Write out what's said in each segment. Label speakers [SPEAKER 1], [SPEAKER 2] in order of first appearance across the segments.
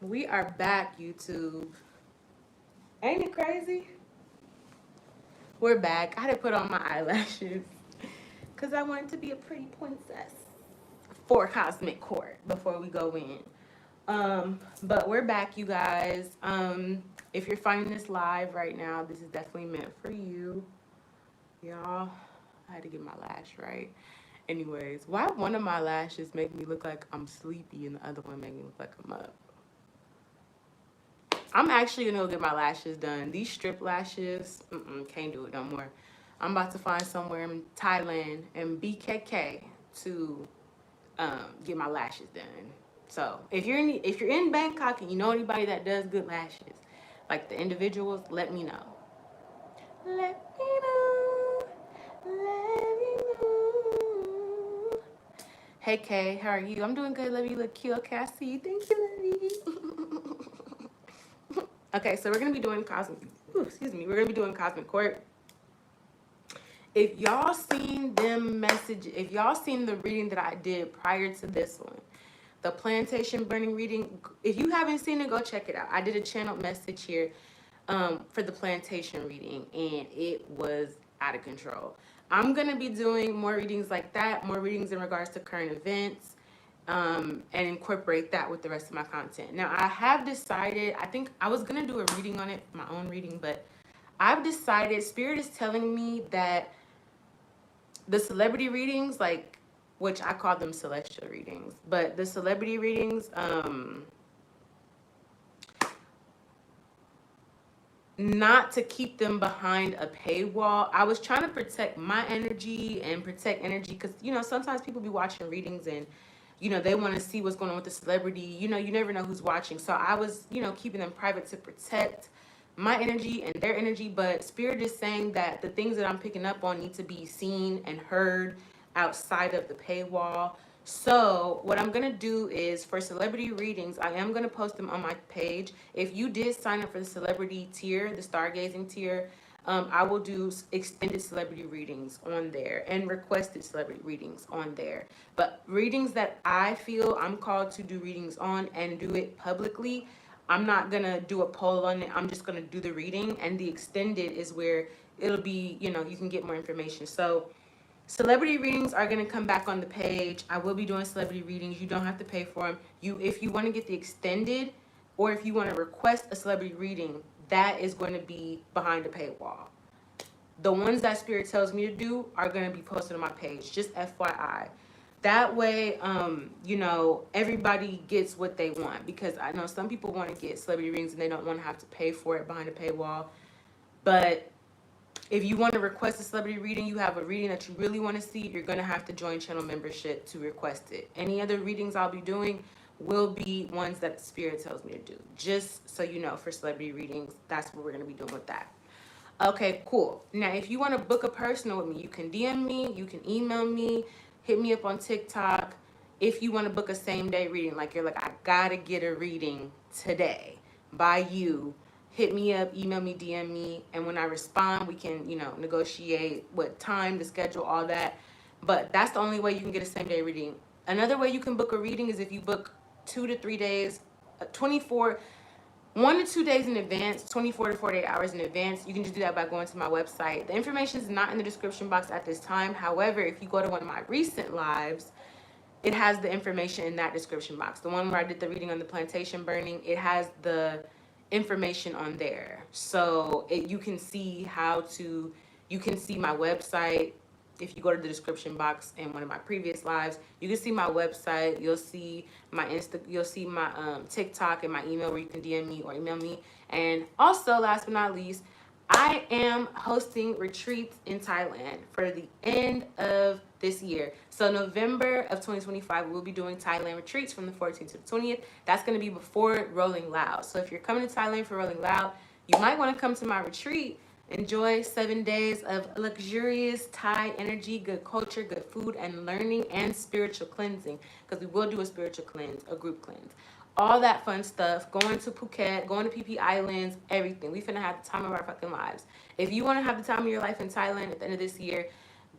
[SPEAKER 1] We are back, YouTube. Ain't it crazy? We're back. I had to put on my eyelashes because I wanted to be a pretty princess for Cosmic Court before we go in. But we're back, you guys. If you're finding this live right now, this is definitely meant for you. Y'all, I had to get my lash right. Anyways, why one of my lashes make me look like I'm sleepy and the other one make me look like I'm up? I'm actually gonna go get my lashes done. These strip lashes, can't do it no more. I'm about to find somewhere in Thailand and BKK to get my lashes done. So if you're in Bangkok and you know anybody that does good lashes, like the individuals, let me know. Let me know. Let me know. Hey Kay, how are you? I'm doing good. Love you. Look cute. Okay, I see you. Thank you, Lily. Okay, so we're gonna be doing cosmic. Excuse me. We're gonna be doing Cosmic Court. If y'all seen if y'all seen the reading that I did prior to this one, the plantation burning reading. If you haven't seen it, go check it out. I did a channel message here for the plantation reading, and it was out of control. I'm gonna be doing more readings like that, more readings in regards to current events, and incorporate that with the rest of my content. Now, I have decided, I think I was gonna do a reading on it, my own reading, but I've decided, Spirit is telling me that the celebrity readings, like, which I call them celestial readings, but the celebrity readings, not to keep them behind a paywall. I was trying to protect my energy and protect energy because, sometimes people be watching readings and, they want to see what's going on with the celebrity. You never know who's watching. So I was, keeping them private to protect my energy and their energy. But Spirit is saying that the things that I'm picking up on need to be seen and heard outside of the paywall. So what I'm gonna do is for celebrity readings, I am gonna post them on my page. If you did sign up for the celebrity tier, the stargazing tier, I will do extended celebrity readings on there and requested celebrity readings on there. But readings that I feel I'm called to do readings on and do it publicly, I'm not gonna do a poll on it. I'm just gonna do the reading, and the extended is where it'll be, you can get more information. So celebrity readings are going to come back on the page. I will be doing celebrity readings. You don't have to pay for them. If you want to get the extended, or if you want to request a celebrity reading, that is going to be behind a paywall. The ones that Spirit tells me to do are going to be posted on my page. Just FYI. That way, everybody gets what they want, because I know some people want to get celebrity readings and they don't want to have to pay for it behind a paywall. But if you want to request a celebrity reading, you have a reading that you really want to see, you're going to have to join channel membership to request it. Any other readings I'll be doing will be ones that the Spirit tells me to do. Just so you know, for celebrity readings, that's what we're going to be doing with that. Okay, cool. Now, if you want to book a personal with me, you can DM me, you can email me, hit me up on TikTok. If you want to book a same day reading, like you're like, I got to get a reading today by you, hit me up, email me, DM me, and when I respond, we can, negotiate what time, the schedule, all that. But that's the only way you can get a same day reading. Another way you can book a reading is if you book 2 to 3 days, 24, 1 to 2 days in advance, 24 to 48 hours in advance. You can just do that by going to my website. The information is not in the description box at this time. However, if you go to one of my recent lives, it has the information in that description box. The one where I did the reading on the plantation burning, it has the information on there. So you can see you can see my website. If you go to the description box in one of my previous lives, you can see my website. You'll see my you'll see my TikTok and my email where you can DM me or email me. And also, last but not least, I am hosting retreats in Thailand for the end of this year. So November of 2025, we'll be doing Thailand retreats from the 14th to the 20th. That's going to be before Rolling Loud. So if you're coming to Thailand for Rolling Loud, you might want to come to my retreat. Enjoy 7 days of luxurious Thai energy, good culture, good food, and learning, and spiritual cleansing. Because we will do a spiritual cleanse, a group cleanse. All that fun stuff. Going to Phuket, going to PP Islands, everything. We finna have the time of our fucking lives. If you want to have the time of your life in Thailand at the end of this year,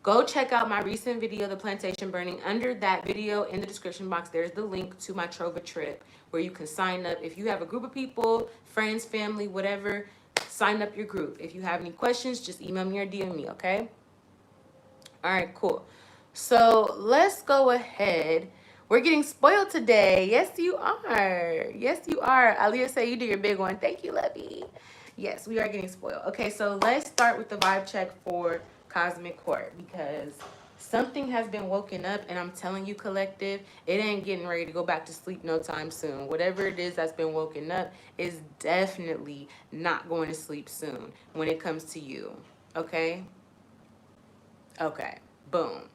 [SPEAKER 1] Go check out my recent video, The Plantation Burning. Under that video in the description box, there's the link to my Trova trip where you can sign up. If you have a group of people, friends, family, whatever, sign up your group. If you have any questions, just email me or DM me, okay? All right, cool. So let's go ahead. We're getting spoiled today. Yes, you are. Yes, you are. Aaliyah say you do your big one. Thank you, Lovey. Yes, we are getting spoiled. Okay, so let's start with the vibe check for Cosmic Court because something has been woken up, and I'm telling you, collective, it ain't getting ready to go back to sleep no time soon. Whatever it is that's been woken up is definitely not going to sleep soon when it comes to you. Okay? Okay. Boom.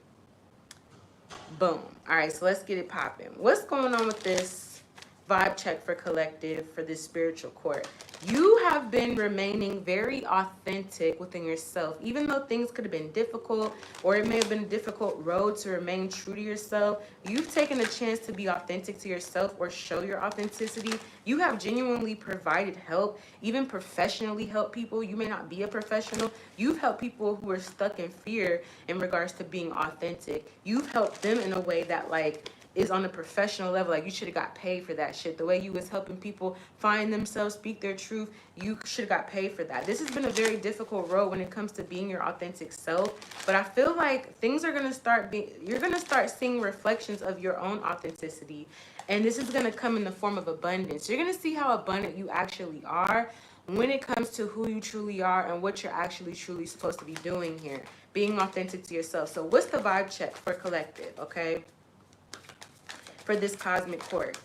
[SPEAKER 1] Boom. All right, so let's get it popping. What's going on with this vibe check for collective for this spiritual court? You have been remaining very authentic within yourself, even though things could have been difficult or it may have been a difficult road to remain true to yourself. You've taken a chance to be authentic to yourself or show your authenticity. You have genuinely provided help, even professionally helped people. You may not be a professional. You've helped people who are stuck in fear in regards to being authentic. You've helped them in a way that like is on a professional level. Like you should have got paid for that shit. The way you was helping people find themselves, speak their truth, you should have got paid for that. This has been a very difficult road when it comes to being your authentic self. But I feel like things are gonna start being, you're gonna start seeing reflections of your own authenticity. And this is gonna come in the form of abundance. You're gonna see how abundant you actually are when it comes to who you truly are and what you're actually truly supposed to be doing here. Being authentic to yourself. So what's the vibe check for collective, okay? For this cosmic court,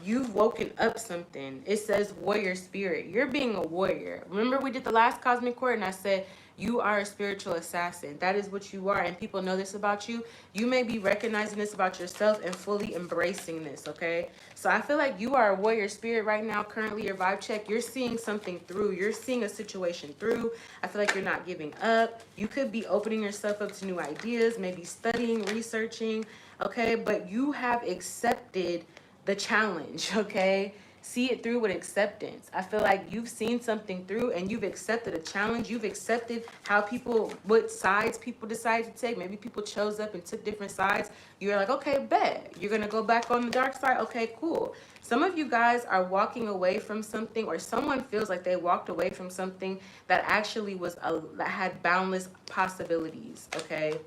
[SPEAKER 1] you've woken up something. It says warrior spirit. You're being a warrior. Remember we did the last cosmic court and I said you are a spiritual assassin. That is what you are, and people know this about you. You may be recognizing this about yourself and fully embracing this, okay? So I feel like you are a warrior spirit right now. Currently your vibe check, you're seeing something through. You're seeing a situation through. I feel like you're not giving up. You could be opening yourself up to new ideas, maybe studying, researching, okay? But you have accepted the challenge, okay? See it through with acceptance. I feel like you've seen something through and you've accepted a challenge. You've accepted how people, what sides people decide to take. Maybe people chose up and took different sides. You're like, okay, bet. You're going to go back on the dark side? Okay, cool. Some of you guys are walking away from something, or someone feels like they walked away from something that actually was, that had boundless possibilities, okay?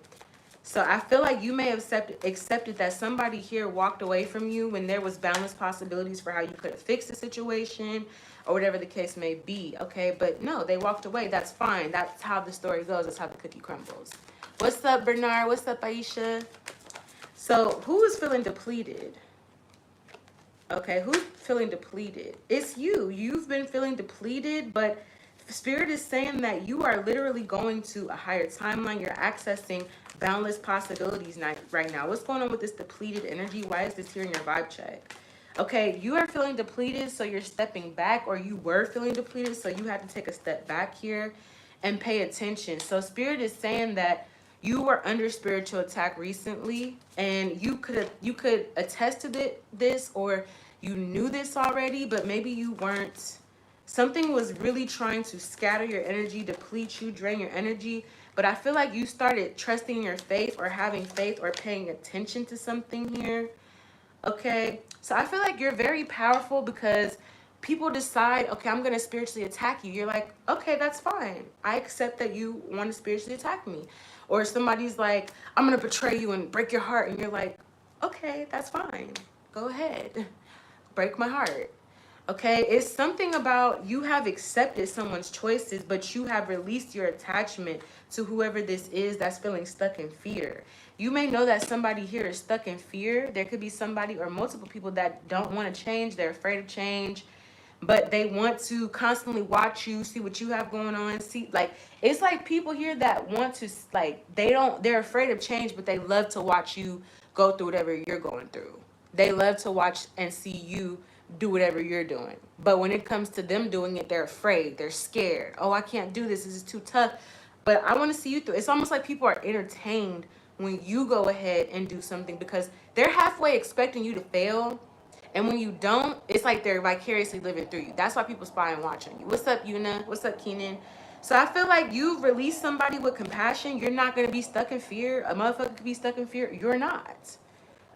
[SPEAKER 1] So I feel like you may have accepted that somebody here walked away from you when there was boundless possibilities for how you could have fixed the situation or whatever the case may be, okay? But no, they walked away. That's fine. That's how the story goes. That's how the cookie crumbles. What's up, Bernard? What's up, Aisha? So who is feeling depleted? Okay, who's feeling depleted? It's you. You've been feeling depleted, but Spirit is saying that you are literally going to a higher timeline. You're accessing boundless possibilities right now. What's going on with this depleted energy? Why is this here in your vibe check? Okay, you are feeling depleted, so you're stepping back, or you were feeling depleted, so you had to take a step back here and pay attention. So Spirit is saying that you were under spiritual attack recently, and you could attest to this, or you knew this already, but maybe you weren't. Something was really trying to scatter your energy, deplete you, drain your energy. But I feel like you started trusting your faith or having faith or paying attention to something here. Okay, so I feel like you're very powerful because people decide, okay, I'm going to spiritually attack you. You're like, okay, that's fine. I accept that you want to spiritually attack me. Or somebody's like, I'm going to betray you and break your heart. And you're like, okay, that's fine. Go ahead. Break my heart. Okay, it's something about you have accepted someone's choices, but you have released your attachment to whoever this is that's feeling stuck in fear. You may know that somebody here is stuck in fear. There could be somebody or multiple people that don't want to change. They're afraid of change, but they want to constantly watch you, see what you have going on. See, like, it's like people here that want to, like, they're afraid of change, but they love to watch you go through whatever you're going through. They love to watch and see you do whatever you're doing. But when it comes to them doing it, they're afraid. They're scared. Oh, I can't do this. This is too tough. But I want to see you through. It's almost like people are entertained when you go ahead and do something because they're halfway expecting you to fail. And when you don't, it's like they're vicariously living through you. That's why people spy and watch on you. What's up, Yuna? What's up, Keenan? So I feel like you've released somebody with compassion. You're not going to be stuck in fear. A motherfucker could be stuck in fear. You're not.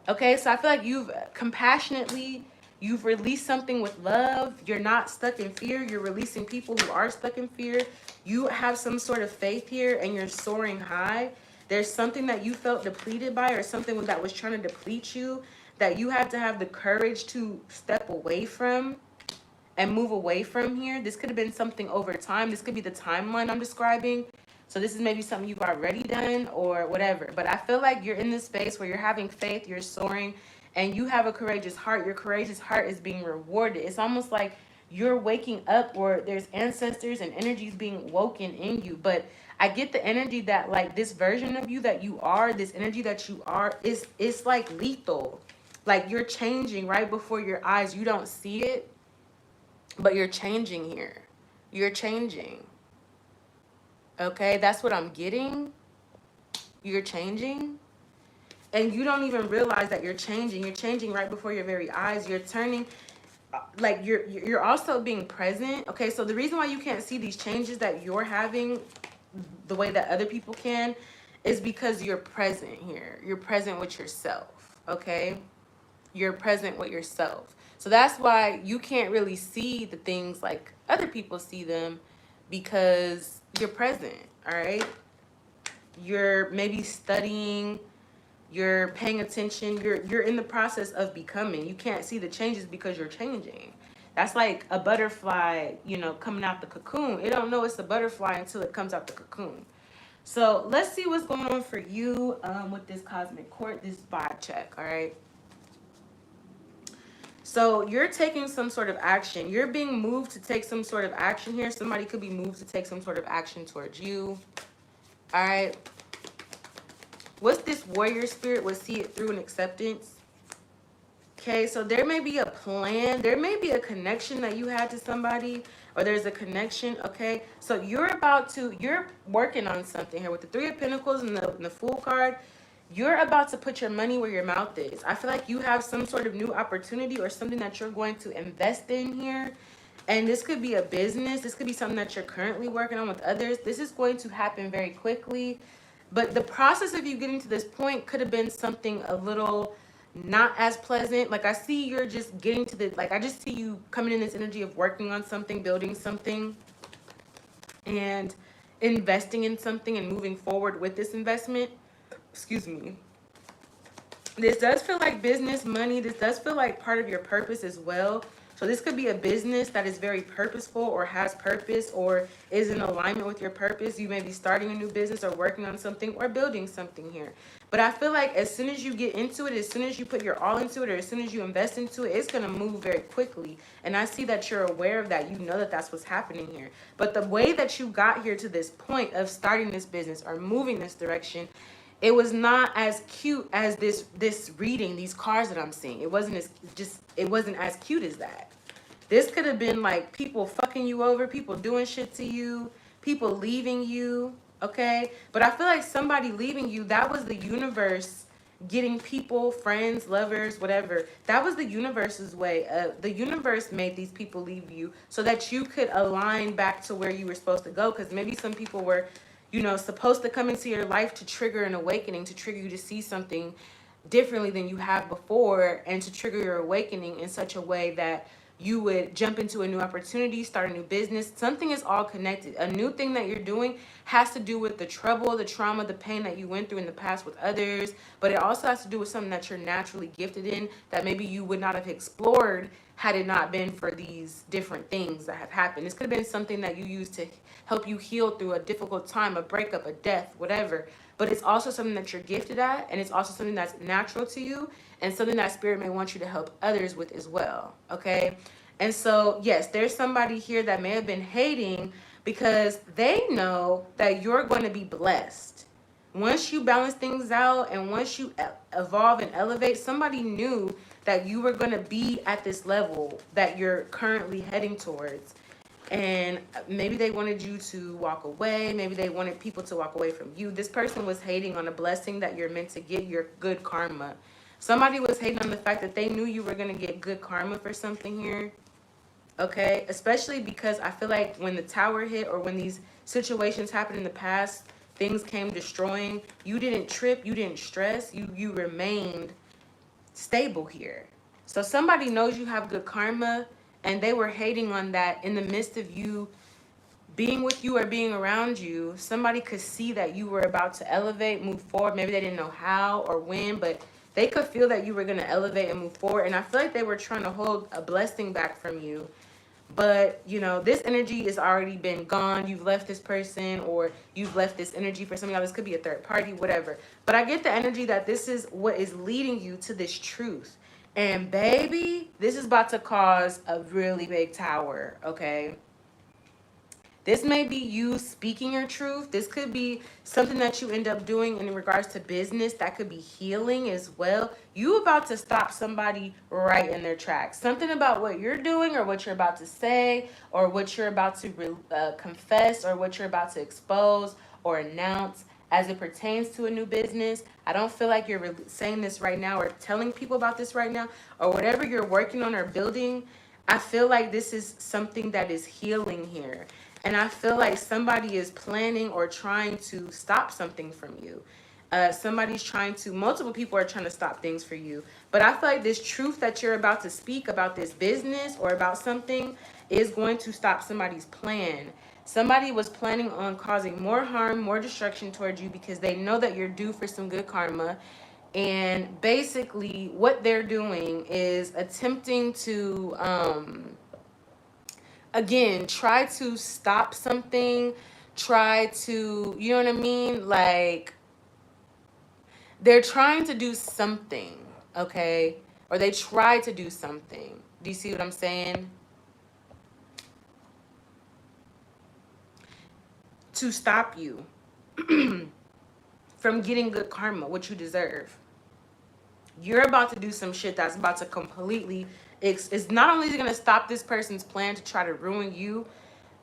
[SPEAKER 1] Okay, so I feel like you've released something with love. You're not stuck in fear. You're releasing people who are stuck in fear. You have some sort of faith here and you're soaring high. There's something that you felt depleted by, or something that was trying to deplete you, that you had to have the courage to step away from and move away from here. This could have been something over time. This could be the timeline I'm describing. So this is maybe something you've already done or whatever. But I feel like you're in this space where you're having faith, you're soaring, and you have a courageous heart. Your courageous heart is being rewarded. It's almost like you're waking up, or there's ancestors and energies being woken in you. But I get the energy that, like, this version of you that you are, this energy that you are, it's like lethal. Like, you're changing right before your eyes. You don't see it, but you're changing here. You're changing. Okay, that's what I'm getting. You're changing. And you don't even realize that you're changing. You're changing right before your very eyes. You're turning, like, you're also being present. Okay, so the reason why you can't see these changes that you're having the way that other people can is because you're present here. You're present with yourself. Okay, you're present with yourself. So that's why you can't really see the things like other people see them, because you're present. All right, you're maybe studying, you're paying attention, you're in the process of becoming. You can't see the changes because you're changing. That's like a butterfly, you know, coming out the cocoon. It don't know it's a butterfly until it comes out the cocoon. So let's see what's going on for you with this cosmic court, this vibe check. All right, so you're taking some sort of action. You're being moved to take some sort of action here. Somebody could be moved to take some sort of action towards you. All right, what's this warrior spirit? Would see it through an acceptance. Okay, so there may be a plan. There may be a connection that you had to somebody, or there's a connection. Okay, so you're working on something here with the Three of Pentacles and the Fool card. You're about to put your money where your mouth is. I feel like you have some sort of new opportunity or something that you're going to invest in here. And this could be a business. This could be something that you're currently working on with others. This is going to happen very quickly. But the process of you getting to this point could have been something a little not as pleasant. Like, I see you're just getting to the, like, I just see you coming in this energy of working on something, building something, and investing in something and moving forward with this investment. Excuse me. This does feel like business, money. This does feel like part of your purpose as well. So this could be a business that is very purposeful, or has purpose, or is in alignment with your purpose. You may be starting a new business or working on something or building something here. But I feel like as soon as you get into it, as soon as you put your all into it, or as soon as you invest into it, it's going to move very quickly. And I see that you're aware of that. You know that that's what's happening here. But the way that you got here to this point of starting this business or moving this direction, it was not as cute as this reading, these cards that I'm seeing. It wasn't as cute as that. This could have been like people fucking you over, people doing shit to you, people leaving you, okay? But I feel like somebody leaving you, that was the universe getting people, friends, lovers, whatever. That was the universe's way. The universe made these people leave you so that you could align back to where you were supposed to go, because maybe some people were, you know, supposed to come into your life to trigger an awakening, to trigger you to see something differently than you have before, and to trigger your awakening in such a way that you would jump into a new opportunity, start a new business. Something is all connected. A new thing that you're doing has to do with the trouble, the trauma, the pain that you went through in the past with others. But it also has to do with something that you're naturally gifted in, that maybe you would not have explored had it not been for these different things that have happened. This could have been something that you used to help you heal through a difficult time, a breakup, a death, whatever. But it's also something that you're gifted at, and it's also something that's natural to you, and something that spirit may want you to help others with as well, okay? And so, yes, there's somebody here that may have been hating because they know that you're going to be blessed. Once you balance things out and once you evolve and elevate, somebody knew that you were going to be at this level that you're currently heading towards. And maybe they wanted you to walk away. Maybe they wanted people to walk away from you. This person was hating on a blessing that you're meant to get, your good karma. Somebody was hating on the fact that they knew you were going to get good karma for something here. Okay, especially because I feel like when the tower hit or when these situations happened in the past, things came destroying, you didn't trip, you didn't stress, you remained stable here. So somebody knows you have good karma, and they were hating on that in the midst of you being with you or being around you. Somebody could see that you were about to elevate, move forward. Maybe they didn't know how or when, but they could feel that you were going to elevate and move forward. And I feel like they were trying to hold a blessing back from you. But, you know, this energy has already been gone. You've left this person, or you've left this energy for some of y'all. This could be a third party, whatever. But I get the energy that this is what is leading you to this truth. And baby, this is about to cause a really big tower, okay? This may be you speaking your truth. This could be something that you end up doing in regards to business. That could be healing as well. You about to stop somebody right in their tracks. Something about what you're doing or what you're about to say or what you're about to confess or what you're about to expose or announce as it pertains to a new business. I don't feel like you're saying this right now or telling people about this right now or whatever you're working on or building. I feel like this is something that is healing here. And I feel like somebody is planning or trying to stop something from you. Somebody's trying to, multiple people are trying to stop things for you. But I feel like this truth that you're about to speak about this business or about something is going to stop somebody's plan. Somebody was planning on causing more harm, more destruction towards you because they know that you're due for some good karma. And basically what they're doing is attempting to, again, try to stop something, try to, you know what I mean? Like, they're trying to do something, okay? Or they try to do something. Do you see what I'm saying? To stop you from getting good karma, what you deserve. You're about to do some shit that's about to completely, it's not only going to stop this person's plan to try to ruin you,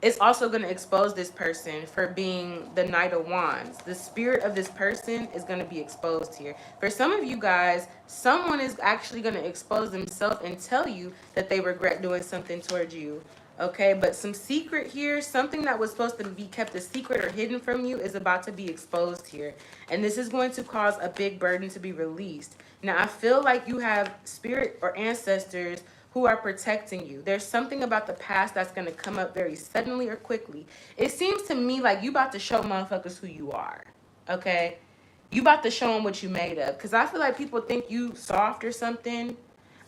[SPEAKER 1] it's also going to expose this person for being the Knight of Wands. The spirit of this person is going to be exposed here. For some of you guys, someone is actually going to expose themselves and tell you that they regret doing something towards you. Okay, but some secret here, something that was supposed to be kept a secret or hidden from you is about to be exposed here. And this is going to cause a big burden to be released. Now, I feel like you have spirit or ancestors who are protecting you. There's something about the past that's going to come up very suddenly or quickly. It seems to me like you about to show motherfuckers who you are, okay? You about to show them what you made of. Because I feel like people think you soft or something.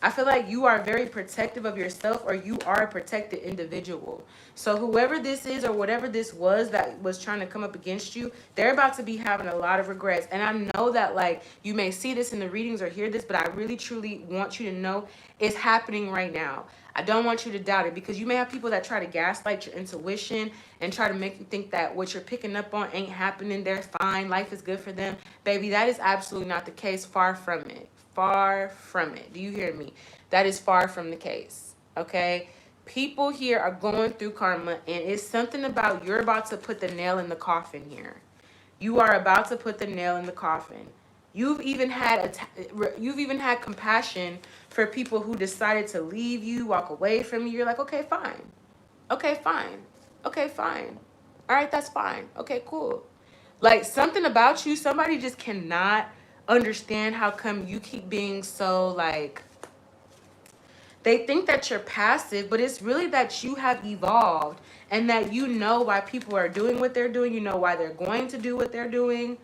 [SPEAKER 1] I feel like you are very protective of yourself, or you are a protected individual. So whoever this is or whatever this was that was trying to come up against you, they're about to be having a lot of regrets. And I know that, like, you may see this in the readings or hear this, but I really truly want you to know it's happening right now. I don't want you to doubt it, because you may have people that try to gaslight your intuition and try to make you think that what you're picking up on ain't happening. They're fine. Life is good for them. Baby, that is absolutely not the case. Far from it. Far from it. Do you hear me? That is far from the case. Okay? People here are going through karma, and it's something about you're about to put the nail in the coffin here. You are about to put the nail in the coffin. You've even had compassion for people who decided to leave you, walk away from you. You're like, okay, fine. Okay, fine. Okay, fine. All right, that's fine. Okay, cool. Like, something about you, somebody just cannot understand how come you keep being so, like, they think that you're passive, but it's really that you have evolved and that you know why people are doing what they're doing. You know why they're going to do what they're doing.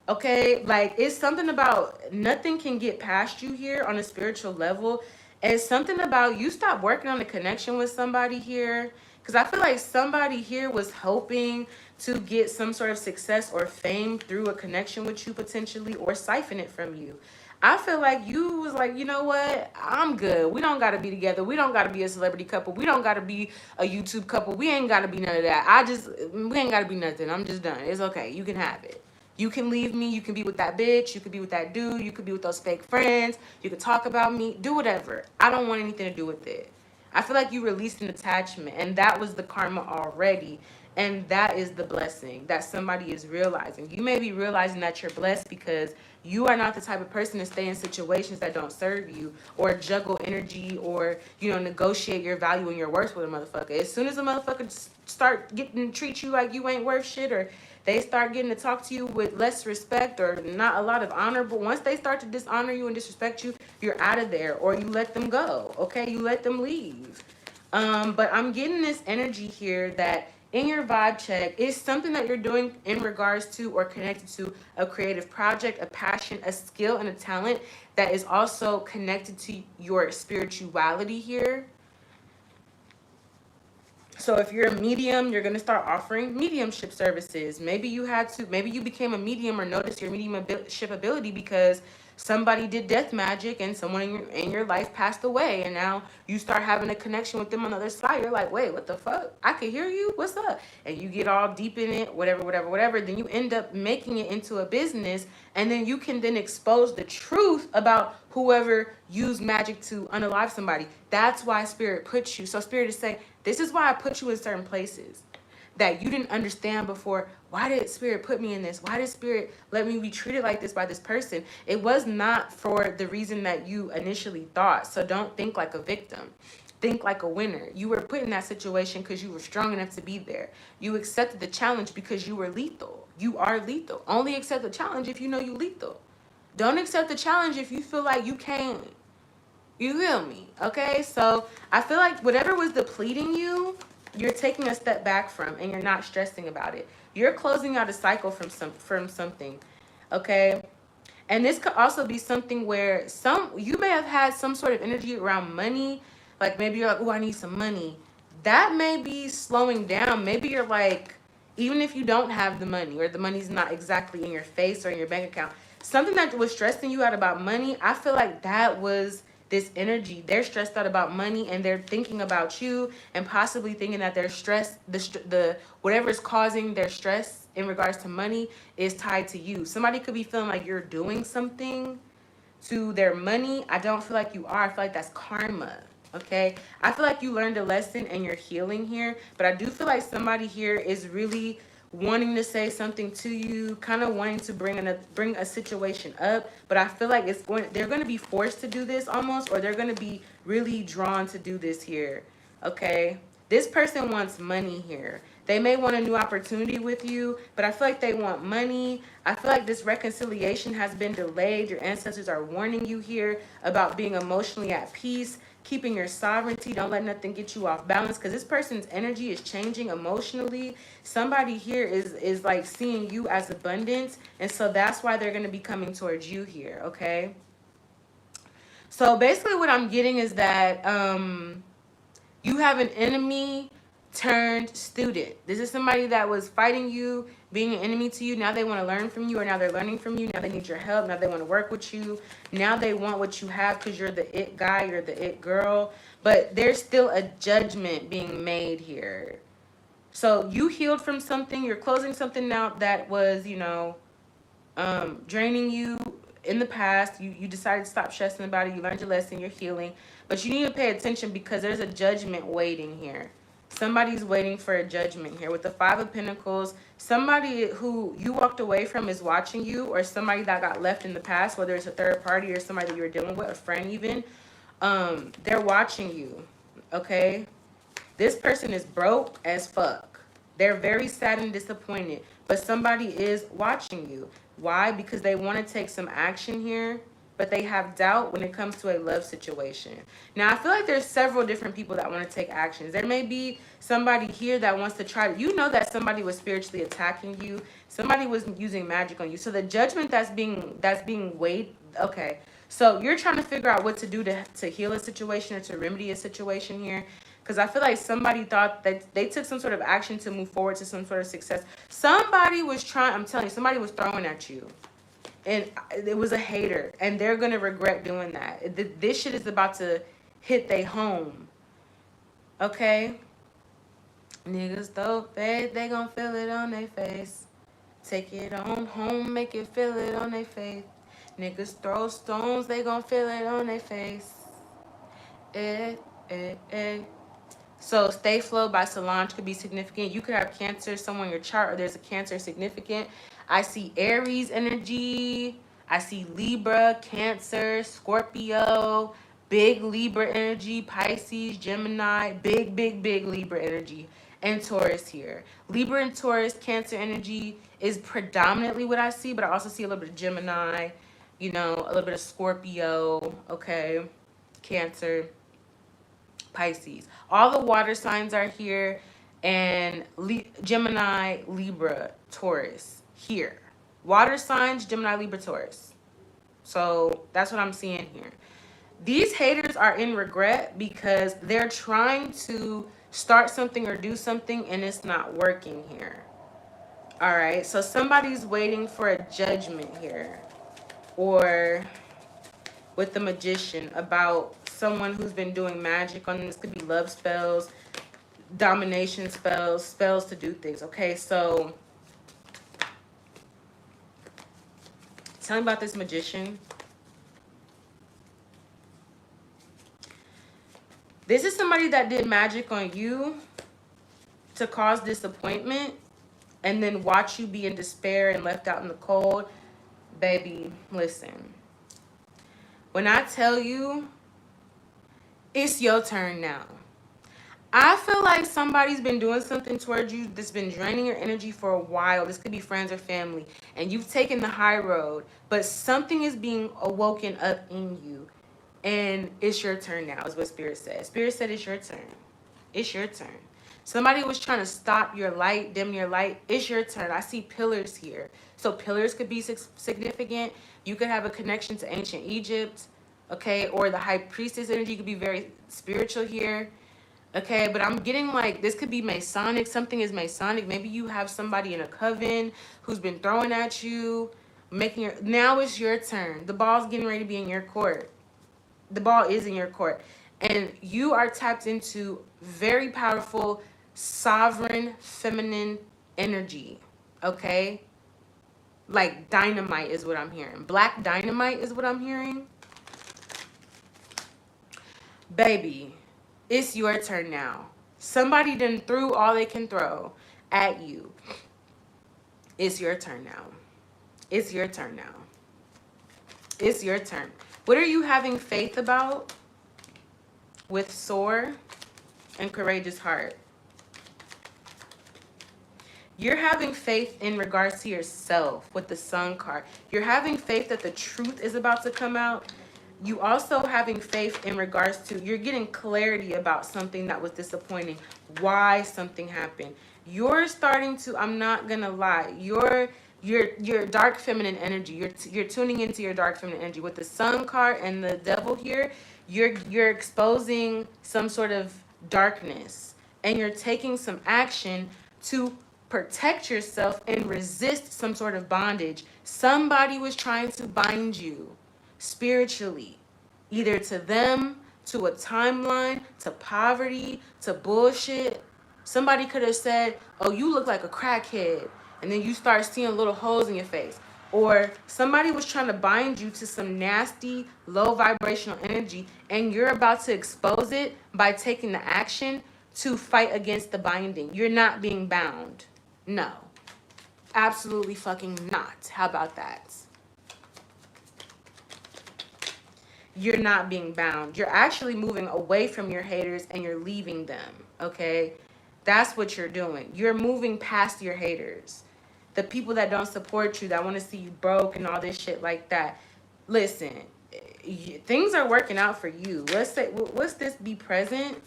[SPEAKER 1] Okay, like, it's something about nothing can get past you here on a spiritual level. And something about you stop working on a connection with somebody here, because I feel like somebody here was hoping to get some sort of success or fame through a connection with you potentially, or siphon it from you. I feel like you was like, you know what? I'm good. We don't got to be together. We don't got to be a celebrity couple. We don't got to be a YouTube couple. We ain't got to be none of that. We ain't got to be nothing. I'm just done. It's okay. You can have it. You can leave me. You can be with that bitch. You could be with that dude. You could be with those fake friends. You could talk about me. Do whatever. I don't want anything to do with it. I feel like you released an attachment, and that was the karma already. And that is the blessing that somebody is realizing. You may be realizing that you're blessed because You are not the type of person to stay in situations that don't serve you, or juggle energy, or, you know, negotiate your value and your worth with a motherfucker. As soon as a motherfucker start getting treat you like you ain't worth shit, or they start getting to talk to you with less respect or not a lot of honor, but once they start to dishonor you and disrespect you, you're out of there, or you let them go. Okay, you let them leave. But I'm getting this energy here that in your vibe check is something that you're doing in regards to or connected to a creative project, a passion, a skill, and a talent that is also connected to your spirituality here. So if you're a medium, you're going to start offering mediumship services. Maybe you became a medium or noticed your mediumship ability because somebody did death magic and someone in your life passed away, and now you start having a connection with them on the other side. You're like, wait, what the fuck? I can hear you. What's up? And you get all deep in it, whatever. Then you end up making it into a business, and then you can then expose the truth about whoever used magic to unalive somebody. That's why Spirit puts you. So Spirit is saying, this is why I put you in certain places that you didn't understand before. Why did Spirit put me in this? Why did Spirit let me be treated like this by this person? It was not for the reason that you initially thought. So don't think like a victim. Think like a winner. You were put in that situation because you were strong enough to be there. You accepted the challenge because you were lethal. You are lethal. Only accept the challenge if you know you lethal. Don't accept the challenge if you feel like you can't. You feel me? Okay, so I feel like whatever was depleting you, you're taking a step back from, and you're not stressing about it. You're closing out a cycle from something. Okay, and this could also be something where you may have had some sort of energy around money. Like maybe you're like, oh, I need some money. That may be slowing down. Maybe you're like, even if you don't have the money, or the money's not exactly in your face or in your bank account, something that was stressing you out about money, I feel like that was this energy. They're stressed out about money, and they're thinking about you, and possibly thinking that their stress, the whatever is causing their stress in regards to money, is tied to you. Somebody could be feeling like you're doing something to their money. I don't feel like you are. I feel like that's karma. Okay, I feel like you learned a lesson and you're healing here, but I do feel like somebody here is really wanting to say something to you, kind of wanting to bring a situation up, but I feel like they're going to be forced to do this almost, or they're going to be really drawn to do this here. Okay, this person wants money here. They may want a new opportunity with you, but I feel like they want money. I feel like this reconciliation has been delayed. Your ancestors are warning you here about being emotionally at peace, keeping your sovereignty. Don't let nothing get you off balance, because this person's energy is changing emotionally. Somebody here is like seeing you as abundance, and so that's why they're going to be coming towards you here. Okay, so basically what I'm getting is that you have an enemy turned student. This is somebody that was fighting you, being an enemy to you. Now they want to learn from you, or now they're learning from you. Now they need your help. Now they want to work with you. Now they want what you have because you're the it guy, you're the it girl. But there's still a judgment being made here. So you healed from something. You're closing something out that was, draining you in the past. You decided to stop stressing about it. You learned your lesson. You're healing. But you need to pay attention, because there's a judgment waiting here. Somebody's waiting for a judgment here. With the Five of Pentacles, somebody who you walked away from is watching you, or somebody that got left in the past, whether it's a third party or somebody that you were dealing with, a friend even. They're watching you, okay? This person is broke as fuck. They're very sad and disappointed, but somebody is watching you. Why? Because they want to take some action here, but they have doubt when it comes to a love situation. Now, I feel like there's several different people that want to take actions. There may be somebody here that wants to try to, that somebody was spiritually attacking you. Somebody was using magic on you. So the judgment that's being weighed, okay. So you're trying to figure out what to do to heal a situation or to remedy a situation here. Because I feel like somebody thought that they took some sort of action to move forward to some sort of success. Somebody was I'm telling you, somebody was throwing at you. And it was a hater, and they're going to regret doing that. This shit is about to hit they home. Okay? Niggas throw fade, they gon' feel it on their face. Take it on home, make it feel it on their face. Niggas throw stones, they gon' feel it on their face. Eh, eh, eh. So Stay Flow by Solange could be significant. You could have Cancer somewhere in your chart, or there's a Cancer significant. I see Aries energy. I see Libra, Cancer, Scorpio, big Libra energy, Pisces, Gemini, big Libra energy, and Taurus here. Libra and Taurus, Cancer energy is predominantly what I see, but I also see a little bit of Gemini, you know, a little bit of Scorpio, okay, Cancer, Pisces. All the water signs are here, and Gemini, Libra, Taurus here. Water signs, Gemini, Libra, Taurus. So that's what I'm seeing here. These haters are in regret because they're trying to start something or do something and it's not working here. All right, so somebody's waiting for a judgment here, or with the Magician, about someone who's been doing magic on them. This could be love spells, domination spells, spells to do things. Okay, so tell me about this Magician. This is somebody that did magic on you to cause disappointment and then watch you be in despair and left out in the cold. Baby, listen. When I tell you, it's your turn now. I feel like somebody's been doing something towards you that's been draining your energy for a while. This could be friends or family, and you've taken the high road, but something is being awoken up in you, and it's your turn now, is what Spirit said. Spirit said it's your turn. It's your turn. Somebody was trying to stop your light, dim your light. It's your turn. I see pillars here. So pillars could be significant. You could have a connection to ancient Egypt, okay? Or the high priestess energy could be very spiritual here, okay? But I'm getting like, this could be Masonic. Something is Masonic. Maybe you have somebody in a coven who's been throwing at you, now it's your turn. The ball's getting ready to be in your court. The ball is in your court. And you are tapped into very powerful, sovereign, feminine energy, okay? Like dynamite is what I'm hearing. Black dynamite is what I'm hearing. Baby, it's your turn now. Somebody done threw all they can throw at you. It's your turn now. It's your turn now. It's your turn. What are you having faith about with Soar and Courageous Heart? You're having faith in regards to yourself with the Sun card. You're having faith that the truth is about to come out. You also having faith in regards to, you're getting clarity about something that was disappointing, why something happened. You're starting to, I'm not gonna lie, your dark feminine energy, you're tuning into your dark feminine energy with the Sun card and the Devil here. You're exposing some sort of darkness, and you're taking some action to protect yourself and resist some sort of bondage. Somebody was trying to bind you spiritually, either to them, to a timeline, to poverty, to bullshit. Somebody could have said, oh, you look like a crackhead, and then you start seeing little holes in your face. Or somebody was trying to bind you to some nasty, low vibrational energy, and you're about to expose it by taking the action to fight against the binding. You're not being bound. No. Absolutely fucking not. How about that? You're not being bound. You're actually moving away from your haters and you're leaving them, okay? That's what you're doing. You're moving past your haters. The people that don't support you, that want to see you broke and all this shit like that. Listen, things are working out for you. Let's say, what's this? Be present.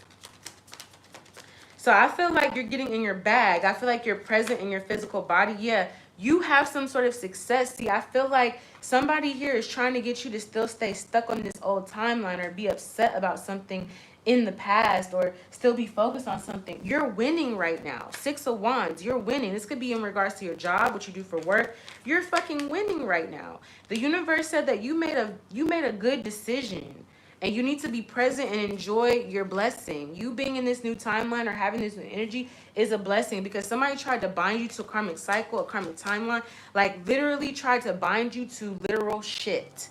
[SPEAKER 1] So I feel like you're getting in your bag. I feel like you're present in your physical body. Yeah, you have some sort of success. See, I feel like somebody here is trying to get you to still stay stuck on this old timeline or be upset about something in the past or still be focused on something. You're winning right now. 6 of Wands, you're winning. This could be in regards to your job, what you do for work. You're fucking winning right now. The universe said that you made a good decision. And you need to be present and enjoy your blessing. You being in this new timeline or having this new energy is a blessing, because somebody tried to bind you to a karmic cycle, a karmic timeline, like literally tried to bind you to literal shit.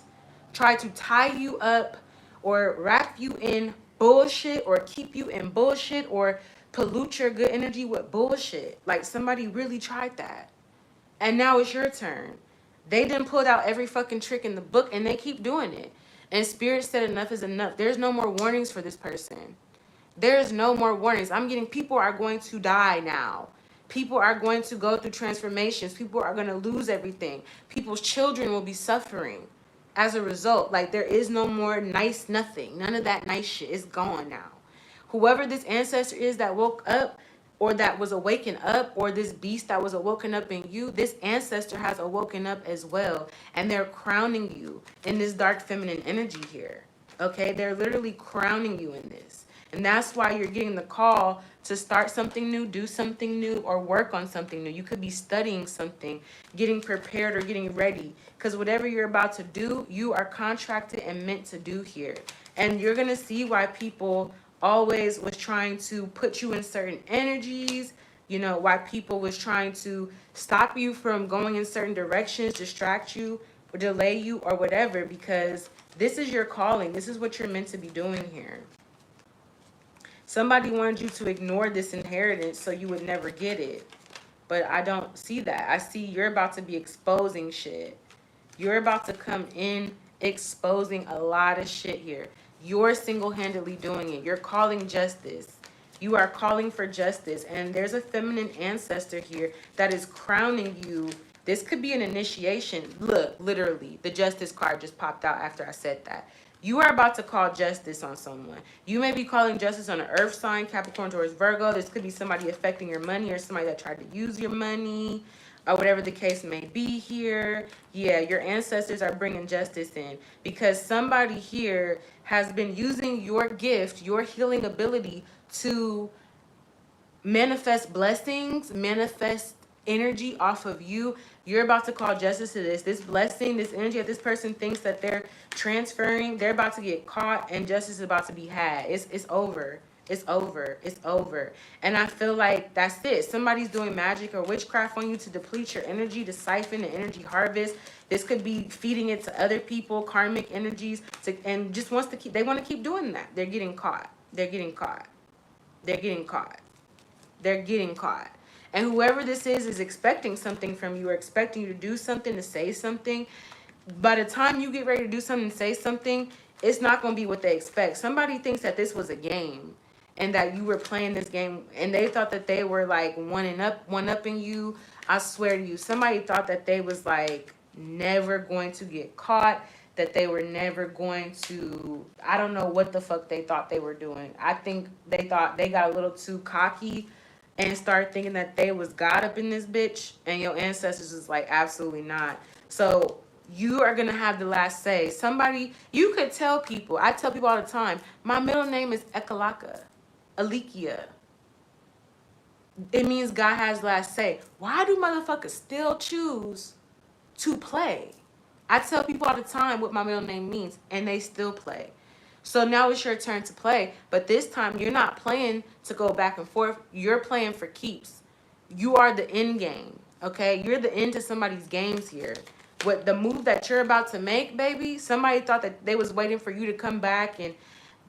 [SPEAKER 1] Tried to tie you up or wrap you in bullshit or keep you in bullshit or pollute your good energy with bullshit. Like somebody really tried that. And now it's your turn. They done pulled out every fucking trick in the book and they keep doing it. And Spirit said enough is enough. There's no more warnings for this person. There's no more warnings. I'm getting, people are going to die now. People are going to go through transformations. People are going to lose everything. People's children will be suffering as a result. Like, there is no more nice nothing. None of that nice shit is gone now. Whoever this ancestor is that woke up, or that was awakened up, or this beast that was awoken up in you, this ancestor has awoken up as well. And they're crowning you in this dark feminine energy here. Okay? They're literally crowning you in this. And that's why you're getting the call to start something new, do something new, or work on something new. You could be studying something, getting prepared, or getting ready. Because whatever you're about to do, you are contracted and meant to do here. And you're going to see why people always was trying to put you in certain energies, you know, why people was trying to stop you from going in certain directions, distract you, or delay you, or whatever, because this is your calling. This is what you're meant to be doing here. Somebody wanted you to ignore this inheritance so you would never get it. But I don't see that. I see you're about to be exposing shit. You're about to come in exposing a lot of shit here. You're single-handedly doing it. You're calling justice. You are calling for justice. And there's a feminine ancestor here that is crowning you. This could be an initiation. Look, literally, the justice card just popped out after I said that. You are about to call justice on someone. You may be calling justice on an earth sign, Capricorn, Taurus, Virgo. This could be somebody affecting your money, or somebody that tried to use your money, or whatever the case may be here. Yeah, your ancestors are bringing justice in, because somebody here has been using your gift, your healing ability, to manifest blessings, manifest energy off of you. You're about to call justice to this blessing, this energy that this person thinks that they're transferring. They're about to get caught, and justice is about to be had. It's over. It's over. It's over. And I feel like that's it. Somebody's doing magic or witchcraft on you to deplete your energy, to siphon the energy harvest. This could be feeding it to other people, karmic energies, and just wants to keep, they want to keep doing that. They're getting caught. They're getting caught. They're getting caught. They're getting caught. And whoever this is expecting something from you, or expecting you to do something, to say something. By the time you get ready to do something, say something, it's not going to be what they expect. Somebody thinks that this was a game, and that you were playing this game, and they thought that they were like one-upping you. I swear to you, somebody thought that they was like never going to get caught, that they were never going to, I don't know what the fuck they thought they were doing. I think they thought they got a little too cocky and started thinking that they was God up in this bitch, and your ancestors is like, absolutely not. So you are going to have the last say. Somebody, you could tell people, I tell people all the time, my middle name is Ekalaka, Alikia. It means God has last say. Why do motherfuckers still choose to play? I tell people all the time what my middle name means, and they still play. So now it's your turn to play. But this time, you're not playing to go back and forth. You're playing for keeps. You are the end game, okay? You're the end to somebody's games here. What the move that you're about to make, baby, somebody thought that they was waiting for you to come back, and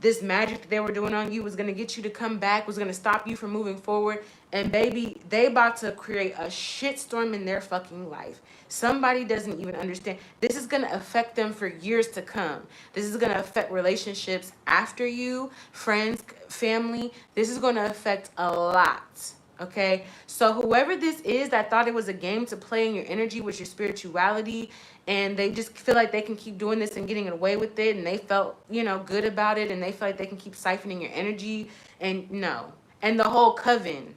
[SPEAKER 1] this magic that they were doing on you was going to get you to come back, was going to stop you from moving forward. And baby, they about to create a shitstorm in their fucking life. Somebody doesn't even understand. This is going to affect them for years to come. This is going to affect relationships after you, friends, family. This is going to affect a lot. Okay, so whoever this is that thought it was a game to play in your energy with your spirituality, and they just feel like they can keep doing this and getting away with it, and they felt, you know, good about it, and they feel like they can keep siphoning your energy, and no. And the whole coven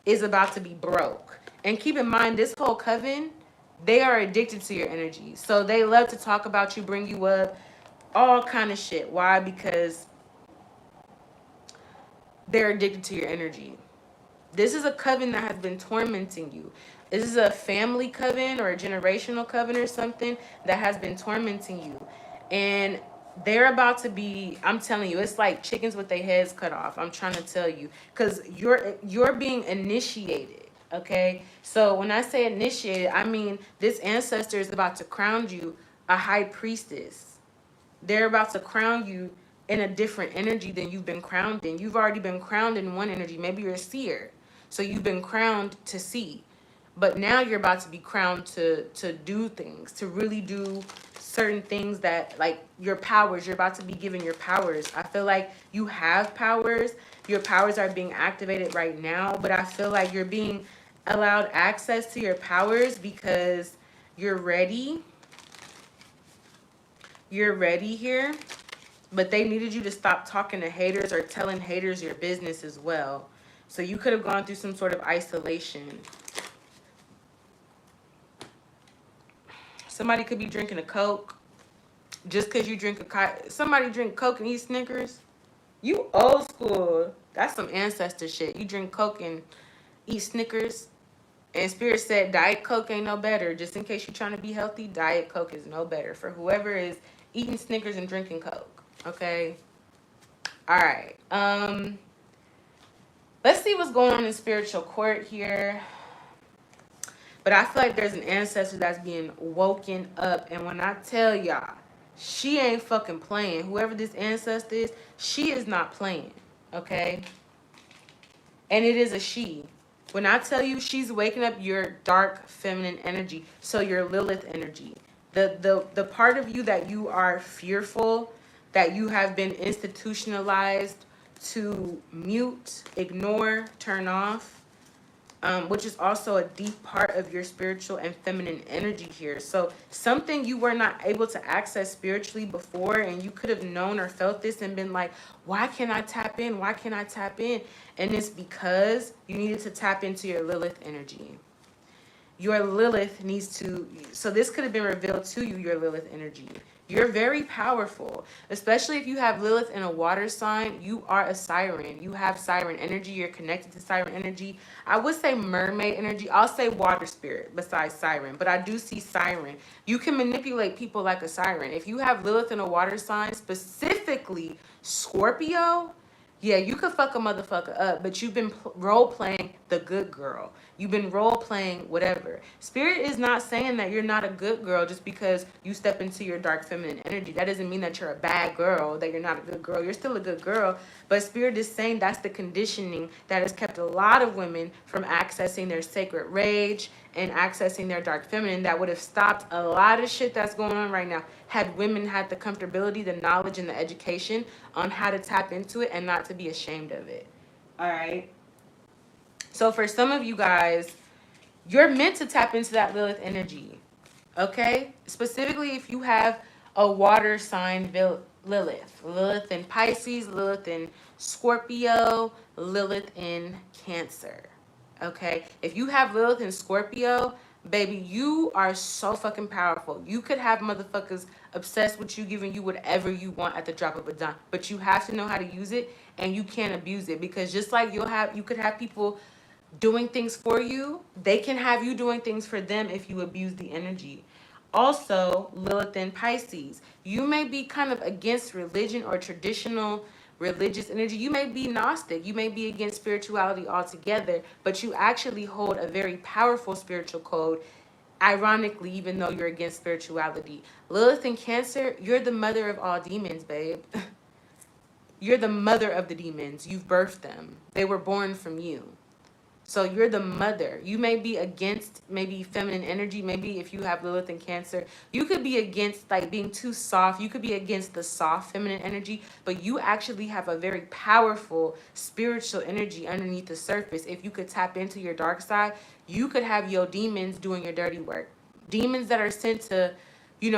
[SPEAKER 1] is about to be broke. And keep in mind, this whole coven, they are addicted to your energy. So they love to talk about you, bring you up, all kind of shit. Why? Because they're addicted to your energy. This is a coven that has been tormenting you. This is a family coven or a generational coven or something that has been tormenting you. And they're about to be, I'm telling you, it's like chickens with their heads cut off. I'm trying to tell you. Because you're being initiated, okay? So when I say initiated, I mean this ancestor is about to crown you a high priestess. They're about to crown you in a different energy than you've been crowned in. You've already been crowned in one energy. Maybe you're a seer. So you've been crowned to see. but now you're about to be crowned to do things, to really do certain things that, like, your powers. You're about to be given your powers. I feel like you have powers. Your powers are being activated right now, but I feel like you're being allowed access to your powers because you're ready. You're ready here, but they needed you to stop talking to haters or telling haters your business as well. So you could have gone through some sort of isolation. Somebody could be drinking a Coke. Just because you drink somebody drink Coke and eat Snickers. You old school. That's some ancestor shit. You drink Coke and eat Snickers. And Spirit said Diet Coke ain't no better. Just in case you're trying to be healthy, Diet Coke is no better for whoever is eating Snickers and drinking Coke. Okay? All right. Let's see what's going on in spiritual court here. But I feel like there's an ancestor that's being woken up. And when I tell y'all, she ain't fucking playing. Whoever this ancestor is, she is not playing. Okay? And it is a she. When I tell you she's waking up your dark feminine energy, so your Lilith energy, the part of you that you are fearful, that you have been institutionalized to mute, ignore, turn off, which is also a deep part of your spiritual and feminine energy here. So something you were not able to access spiritually before, and you could have known or felt this and been like, why can't I tap in? Why can't I tap in? And it's because you needed to tap into your Lilith energy. Your Lilith needs to, so this could have been revealed to you, your Lilith energy. You're very powerful, especially if you have Lilith in a water sign. You are a siren. You have siren energy. You're connected to siren energy. I would say mermaid energy. I'll say water spirit besides siren, but I do see siren. You can manipulate people like a siren. If you have Lilith in a water sign, specifically Scorpio, yeah, you could fuck a motherfucker up, but you've been role playing the good girl. You've been role playing whatever. Spirit is not saying that you're not a good girl just because you step into your dark feminine energy. That doesn't mean that you're a bad girl, that you're not a good girl. You're still a good girl. But Spirit is saying that's the conditioning that has kept a lot of women from accessing their sacred rage and accessing their dark feminine. That would have stopped a lot of shit that's going on right now had women had the comfortability, the knowledge, and the education on how to tap into it and not to be ashamed of it. All right? So for some of you guys, you're meant to tap into that Lilith energy, okay? Specifically if you have a water sign Lilith. Lilith in Pisces, Lilith in Scorpio, Lilith in Cancer, okay? If you have Lilith in Scorpio, baby, you are so fucking powerful. You could have motherfuckers obsessed with you, giving you whatever you want at the drop of a dime. But you have to know how to use it, and you can't abuse it. Because just like you could have people doing things for you, they can have you doing things for them if you abuse the energy. Also, Lilith in Pisces, you may be kind of against religion or traditional religious energy. You may be Gnostic, you may be against spirituality altogether, but you actually hold a very powerful spiritual code, ironically, even though you're against spirituality. Lilith in Cancer, you're the mother of all demons, babe. You're the mother of the demons. You've birthed them. They were born from you. So you're the mother. You may be against maybe feminine energy. Maybe if you have Lilith in Cancer, you could be against like being too soft. You could be against the soft feminine energy, but you actually have a very powerful spiritual energy underneath the surface. If you could tap into your dark side, you could have your demons doing your dirty work. Demons that are sent to,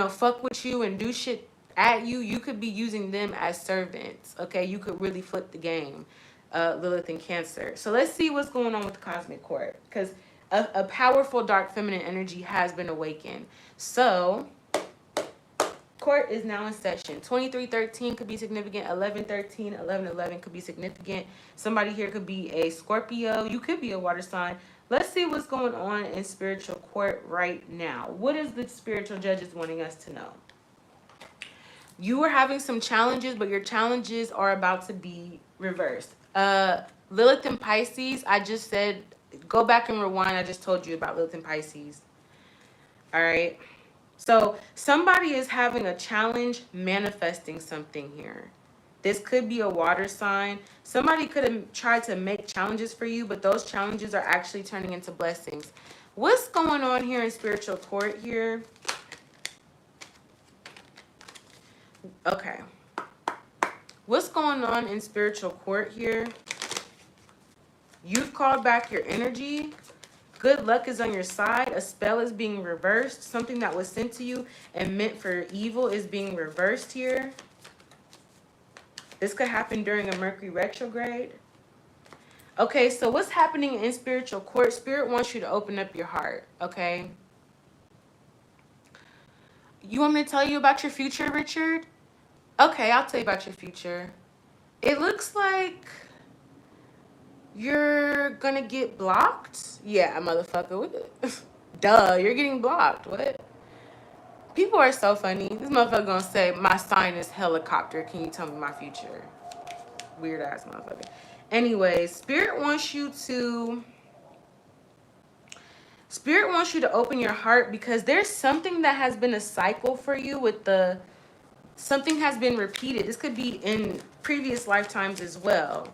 [SPEAKER 1] fuck with you and do shit at you. You could be using them as servants. Okay, you could really flip the game. Lilith in Cancer. So let's see what's going on with the cosmic court, because a powerful dark feminine energy has been awakened. So court is now in session. 2313 could be significant. 1113, 1111 could be significant. Somebody here could be a Scorpio. You could be a water sign. Let's see what's going on in spiritual court right now. What is the spiritual judges wanting us to know? You are having some challenges, but your challenges are about to be reversed. Lilith in Pisces, I just said, go back and rewind. I just told you about Lilith in Pisces. All right. So somebody is having a challenge manifesting something here. This could be a water sign. Somebody could have tried to make challenges for you, but those challenges are actually turning into blessings. What's going on here in spiritual court here? Okay. What's going on in spiritual court here? You've called back your energy. Good luck is on your side. A spell is being reversed. Something that was sent to you and meant for evil is being reversed here. This could happen during a Mercury retrograde. Okay, so what's happening in spiritual court? Spirit wants you to open up your heart, okay? You want me to tell you about your future, Richard? Okay, I'll tell you about your future. It looks like you're gonna get blocked. Yeah, motherfucker. Duh, you're getting blocked. What? People are so funny. This motherfucker gonna say, my sign is helicopter. Can you tell me my future? Weird ass motherfucker. Anyways, Spirit wants you to open your heart because there's something that has been a cycle for you with the something has been repeated. This could be in previous lifetimes as well.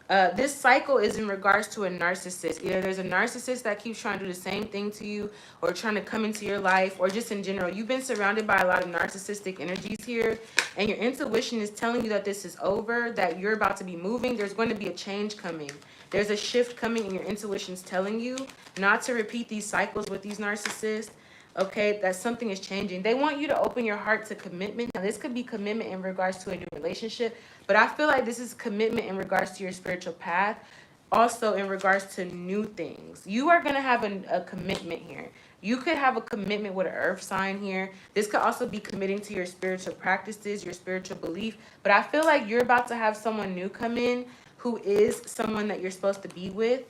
[SPEAKER 1] This cycle is in regards to a narcissist. Either there's a narcissist that keeps trying to do the same thing to you or trying to come into your life, or just in general. You've been surrounded by a lot of narcissistic energies here, and your intuition is telling you that this is over, that you're about to be moving. There's going to be a change coming. There's a shift coming, and your intuition's telling you not to repeat these cycles with these narcissists. Okay, that something is changing. They want you to open your heart to commitment. Now, this could be commitment in regards to a new relationship, but I feel like this is commitment in regards to your spiritual path, also in regards to new things. You are going to have a commitment here. You could have a commitment with an earth sign here. This could also be committing to your spiritual practices, your spiritual belief, but I feel like you're about to have someone new come in who is someone that you're supposed to be with.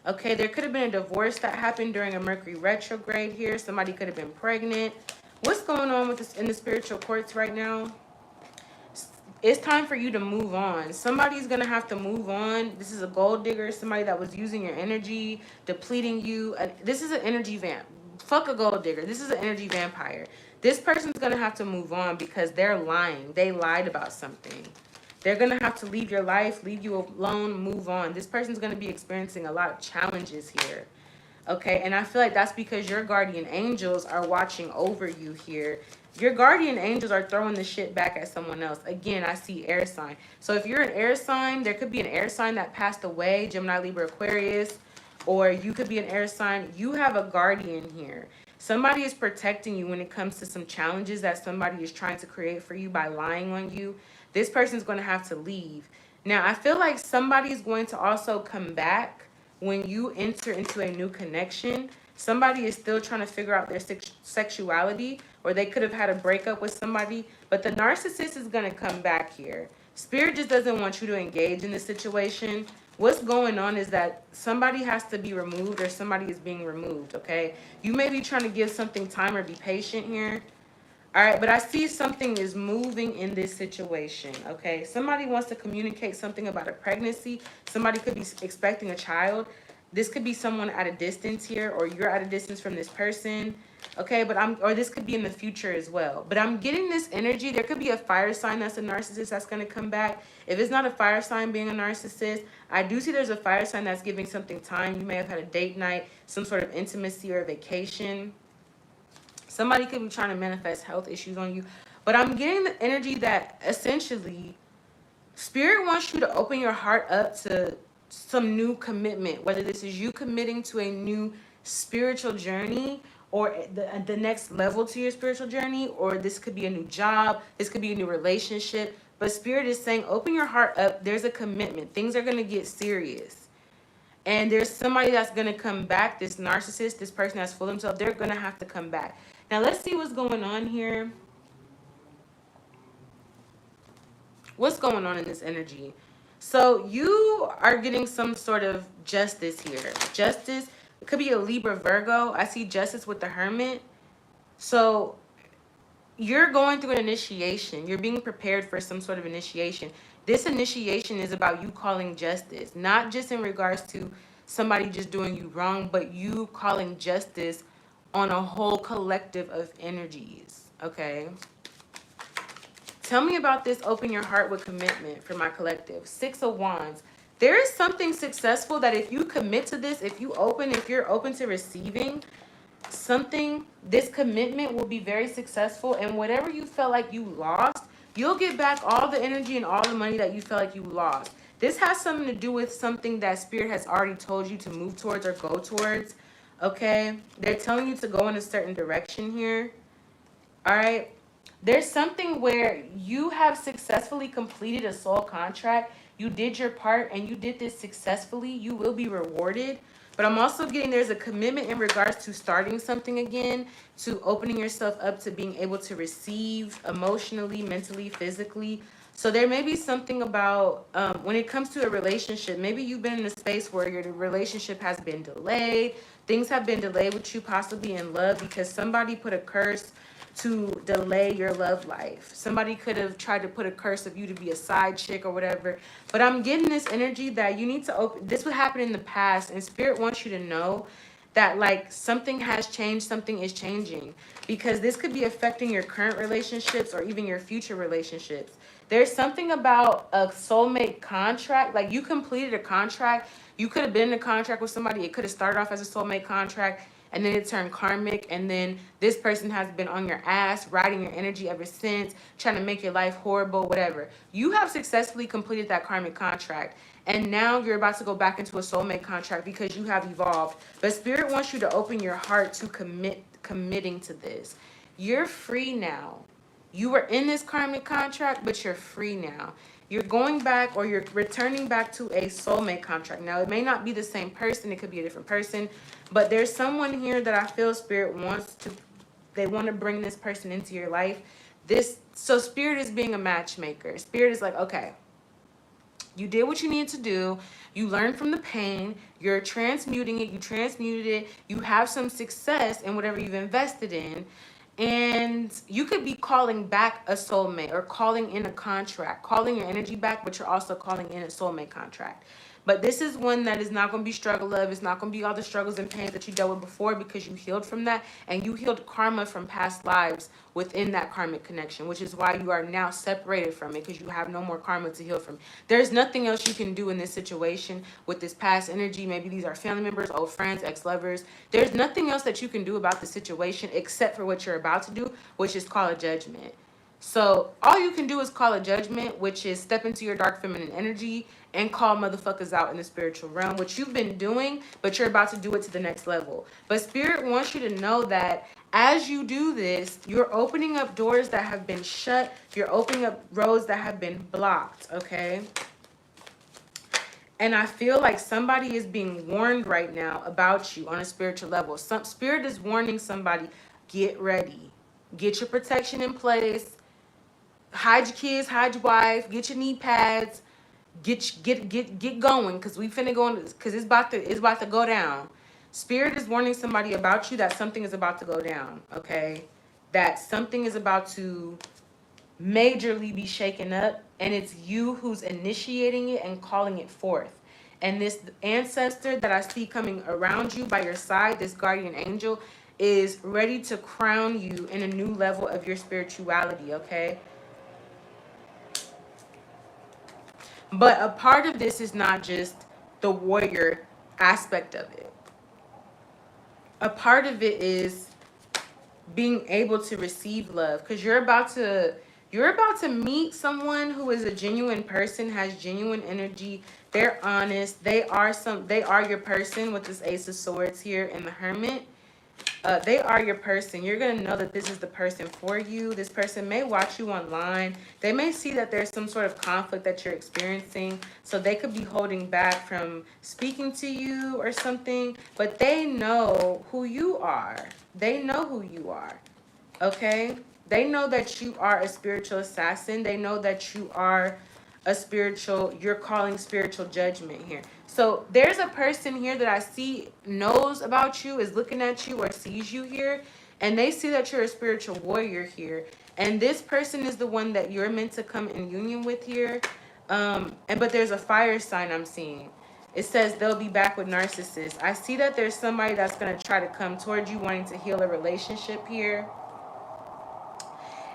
[SPEAKER 1] Okay, there could have been a divorce that happened during a Mercury retrograde here. Somebody could have been pregnant. What's going on with this in the spiritual courts right now? It's time for you to move on. Somebody's going to have to move on. This is a gold digger, somebody that was using your energy, depleting you. This is an energy vamp. Fuck a gold digger. This is an energy vampire. This person's going to have to move on because they're lying. They lied about something. They're going to have to leave your life, leave you alone, move on. This person's going to be experiencing a lot of challenges here. Okay, and I feel like that's because your guardian angels are watching over you here. Your guardian angels are throwing the shit back at someone else. Again, I see air sign. So if you're an air sign, there could be an air sign that passed away, Gemini, Libra, Aquarius, or you could be an air sign. You have a guardian here. Somebody is protecting you when it comes to some challenges that somebody is trying to create for you by lying on you. This person's going to have to leave. Now, I feel like somebody is going to also come back when you enter into a new connection. Somebody is still trying to figure out their sexuality, or they could have had a breakup with somebody, but the narcissist is going to come back here. Spirit just doesn't want you to engage in this situation. What's going on is that somebody has to be removed, or somebody is being removed, okay? You may be trying to give something time or be patient here. All right, but I see something is moving in this situation, okay? Somebody wants to communicate something about a pregnancy. Somebody could be expecting a child. This could be someone at a distance here, or you're at a distance from this person, okay? Or this could be in the future as well. But I'm getting this energy. There could be a fire sign that's a narcissist that's going to come back. If it's not a fire sign being a narcissist, I do see there's a fire sign that's giving something time. You may have had a date night, some sort of intimacy or vacation. Somebody could be trying to manifest health issues on you. But I'm getting the energy that essentially Spirit wants you to open your heart up to some new commitment, whether this is you committing to a new spiritual journey or the next level to your spiritual journey, or this could be a new job, this could be a new relationship. But Spirit is saying, open your heart up. There's a commitment. Things are going to get serious. And there's somebody that's going to come back, this narcissist, this person that's full of themselves, they're going to have to come back. Now, let's see what's going on here. What's going on in this energy? So you are getting some sort of justice here. Justice, it could be a Libra, Virgo. I see justice with the Hermit. So you're going through an initiation. You're being prepared for some sort of initiation. This initiation is about you calling justice, not just in regards to somebody just doing you wrong, but you calling justice on a whole collective of energies, okay? Tell me about this open your heart with commitment for my collective. 6 of Wands. There is something successful that if you commit to this, if you're open to receiving something, this commitment will be very successful. And whatever you felt like you lost, you'll get back all the energy and all the money that you felt like you lost. This has something to do with something that Spirit has already told you to move towards or go towards. Okay? They're telling you to go in a certain direction here. All right? There's something where you have successfully completed a soul contract. You did your part and you did this successfully. You will be rewarded. But I'm also getting there's a commitment in regards to starting something again, to opening yourself up to being able to receive emotionally, mentally, physically. So there may be something about when it comes to a relationship, maybe you've been in a space where your relationship has been delayed. Things have been delayed with you possibly in love because somebody put a curse to delay your love life. Somebody could have tried to put a curse of you to be a side chick or whatever. But I'm getting this energy that you need to open. This would happen in the past, and Spirit wants you to know that like something has changed, something is changing, because this could be affecting your current relationships or even your future relationships. There's something about a soulmate contract. Like you completed a contract. You could have been in a contract with somebody. It could have started off as a soulmate contract and then it turned karmic, and then this person has been on your ass, riding your energy ever since, trying to make your life horrible, whatever. You have successfully completed that karmic contract, and now you're about to go back into a soulmate contract because you have evolved. But Spirit wants you to open your heart to committing to this. You're free now. You were in this karmic contract, but you're free now. You're going back or you're returning back to a soulmate contract. Now, it may not be the same person. It could be a different person. But there's someone here that I feel Spirit wants to, they want to bring this person into your life. So Spirit is being a matchmaker. Spirit is like, okay, you did what you needed to do. You learned from the pain. You're transmuting it. You transmuted it. You have some success in whatever you've invested in. And you could be calling back a soulmate or calling in a contract, calling your energy back, but you're also calling in a soulmate contract. But this is one that is not going to be struggle love. It's not going to be all the struggles and pains that you dealt with before because you healed from that. And you healed karma from past lives within that karmic connection, which is why you are now separated from it because you have no more karma to heal from. There's nothing else you can do in this situation with this past energy. Maybe these are family members, old friends, ex-lovers. There's nothing else that you can do about the situation except for what you're about to do, which is call a judgment. So all you can do is call a judgment, which is step into your dark feminine energy and call motherfuckers out in the spiritual realm, which you've been doing, but you're about to do it to the next level. But Spirit wants you to know that as you do this, you're opening up doors that have been shut. You're opening up roads that have been blocked, okay? And I feel like somebody is being warned right now about you on a spiritual level. Some Spirit is warning somebody, get ready. Get your protection in place. Hide your kids, hide your wife, get your knee pads, get going, because we finna go on, because it's about to go down. Spirit is warning somebody about you that something is about to go down, okay? That something is about to majorly be shaken up, and it's you who's initiating it and calling it forth. And this ancestor that I see coming around you by your side, this guardian angel, is ready to crown you in a new level of your spirituality, okay? But a part of this is not just the warrior aspect of it. A part of it is being able to receive love, because you're about to meet someone who is a genuine person, has genuine energy. They're honest. They are your person with this Ace of Swords here and the Hermit. They are your person. You're going to know that this is the person for you. This person may watch you online. They may see that there's some sort of conflict that you're experiencing. So they could be holding back from speaking to you or something. But they know who you are. They know who you are. Okay? They know that you are a spiritual assassin. They know that you are you're calling spiritual judgment here. So there's a person here that I see knows about you, is looking at you or sees you here, and they see that you're a spiritual warrior here. And this person is the one that you're meant to come in union with here. But there's a fire sign I'm seeing. It says they'll be back with narcissists. I see that there's somebody that's going to try to come towards you wanting to heal a relationship here.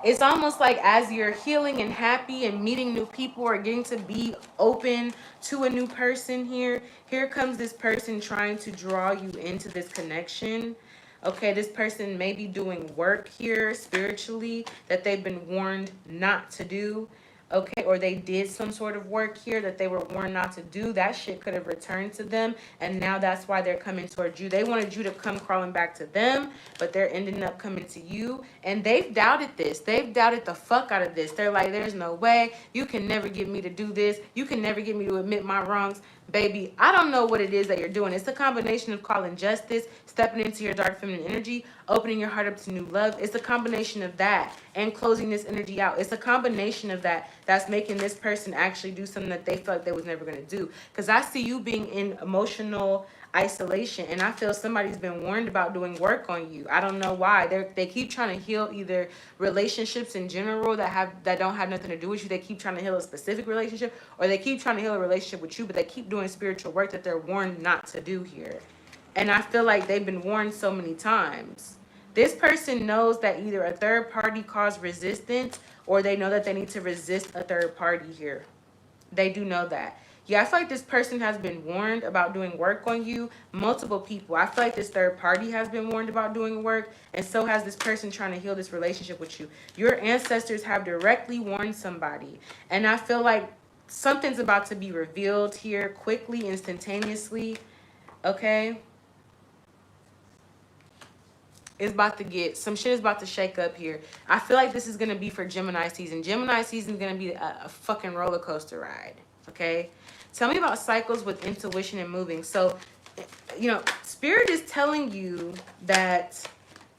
[SPEAKER 1] It's almost like as you're healing and happy and meeting new people or getting to be open to a new person here comes this person trying to draw you into this connection. Okay, this person may be doing work here spiritually that they've been warned not to do. Okay, or they did some sort of work here that they were warned not to do. That shit could have returned to them, and now that's why they're coming towards you. They wanted you to come crawling back to them, but they're ending up coming to you, and they've doubted this. They've doubted the fuck out of this. They're like, there's no way. You can never get me to do this. You can never get me to admit my wrongs. Baby, I don't know what it is that you're doing. It's a combination of calling justice, stepping into your dark feminine energy, opening your heart up to new love. It's a combination of that and closing this energy out. It's a combination of that that's making this person actually do something that they felt they was never going to do. Because I see you being in emotional isolation, and I feel somebody's been warned about doing work on you. I don't know why. They keep trying to heal either relationships in general that don't have nothing to do with you. They keep trying to heal a specific relationship, or they keep trying to heal a relationship with you, but they keep doing spiritual work that they're warned not to do here. And I feel like they've been warned so many times. This person knows that either a third party caused resistance, or they know that they need to resist a third party here. They do know that. Yeah, I feel like this person has been warned about doing work on you. Multiple people. I feel like this third party has been warned about doing work, and so has this person trying to heal this relationship with you. Your ancestors have directly warned somebody, and I feel like something's about to be revealed here quickly, instantaneously. Okay? It's about to get, some shit is about to shake up here. I feel like this is going to be for Gemini season. Gemini season is going to be a fucking roller coaster ride. Okay? Tell me about cycles with intuition and moving. So, you know, Spirit is telling you that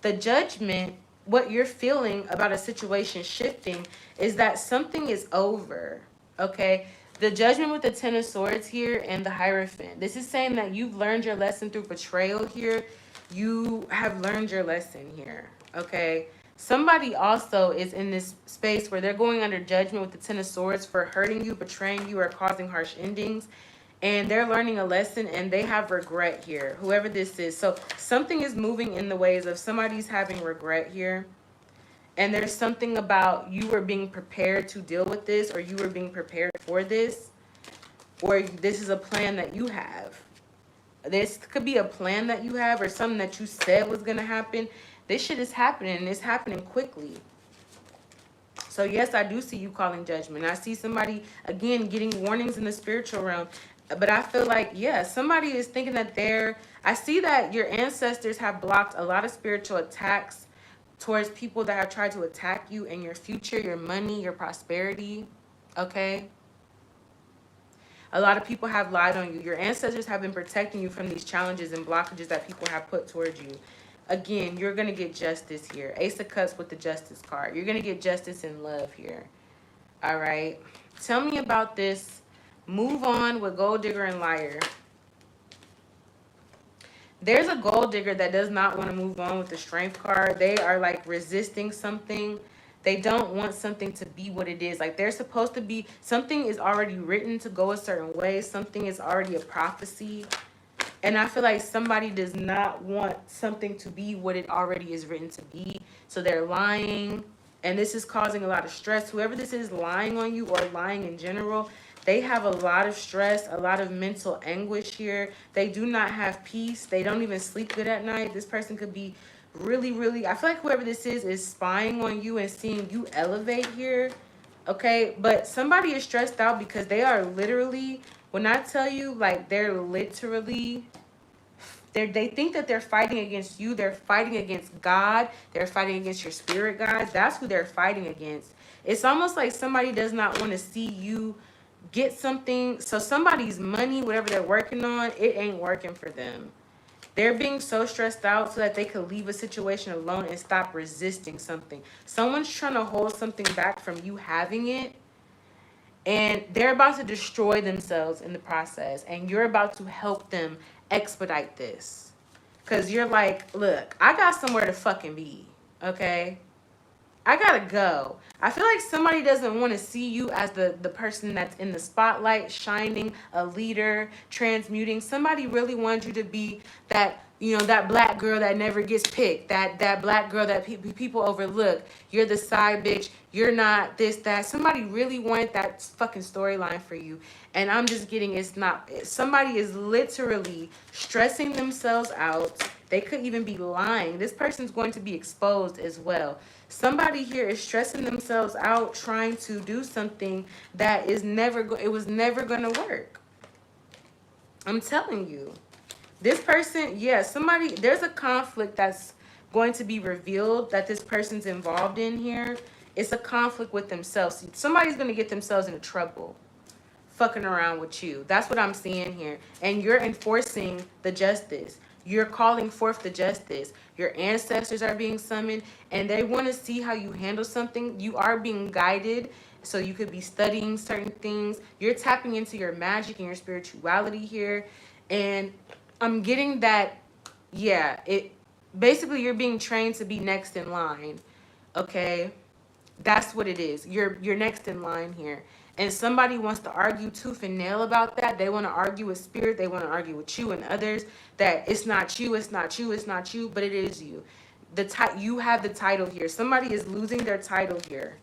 [SPEAKER 1] the judgment, what you're feeling about a situation shifting, is that something is over. Okay? The judgment with the Ten of Swords here and the Hierophant. This is saying that you've learned your lesson through betrayal here. You have learned your lesson here. Okay? Somebody also is in this space where they're going under judgment with the Ten of Swords for hurting you, betraying you, or causing harsh endings. And they're learning a lesson, and they have regret here, whoever this is. So something is moving in the ways of somebody's having regret here. And there's something about you were being prepared to deal with this, or you were being prepared for this, or this is a plan that you have. This could be a plan that you have, or something that you said was going to happen. This shit is happening, and it's happening quickly. So yes, I do see you calling judgment. I see somebody, again, getting warnings in the spiritual realm. But I feel like, yeah, somebody is thinking that I see that your ancestors have blocked a lot of spiritual attacks towards people that have tried to attack you in your future, your money, your prosperity. Okay? A lot of people have lied on you. Your ancestors have been protecting you from these challenges and blockages that people have put towards you. Again, you're going to get justice here. Ace of Cups with the Justice card. You're going to get justice and love here. All right. Tell me about this. Move on with Gold Digger and Liar. There's a gold digger that does not want to move on with the Strength card. They are like resisting something. They don't want something to be what it is. Like they're supposed to be, something is already written to go a certain way. Something is already a prophecy. And I feel like somebody does not want something to be what it already is written to be. So they're lying. And this is causing a lot of stress. Whoever this is lying on you or lying in general, they have a lot of stress, a lot of mental anguish here. They do not have peace. They don't even sleep good at night. This person could be really, really, I feel like whoever this is spying on you and seeing you elevate here. Okay, but somebody is stressed out because they are literally, when I tell you, like, they're literally, they think that they're fighting against you. They're fighting against God. They're fighting against your spirit guides. That's who they're fighting against. It's almost like somebody does not want to see you get something. So somebody's money, whatever they're working on, it ain't working for them. They're being so stressed out so that they could leave a situation alone and stop resisting something. Someone's trying to hold something back from you having it. And they're about to destroy themselves in the process. And you're about to help them expedite this. Because you're like, look, I got somewhere to fucking be. Okay? I gotta go. I feel like somebody doesn't want to see you as the person that's in the spotlight, shining, a leader, transmuting. Somebody really wants you to be that You know, that black girl that never gets picked, that black girl that people overlook. You're the side bitch. You're not this, that. Somebody really wanted that fucking storyline for you. And I'm just getting, it's not. Somebody is literally stressing themselves out. They could even be lying. This person's going to be exposed as well. Somebody here is stressing themselves out trying to do something that is it was never going to work. I'm telling you. This person, yeah, there's a conflict that's going to be revealed that this person's involved in here. It's a conflict with themselves. Somebody's going to get themselves into trouble fucking around with you. That's what I'm seeing here. And you're enforcing the justice. You're calling forth the justice. Your ancestors are being summoned and they want to see how you handle something. You are being guided. So you could be studying certain things. You're tapping into your magic and your spirituality here. And I'm getting that, yeah, basically you're being trained to be next in line, okay? That's what it is. You're next in line here. And somebody wants to argue tooth and nail about that. They want to argue with spirit. They want to argue with you and others that it's not you, it's not you, it's not you, but it is you. You have the title here. Somebody is losing their title here,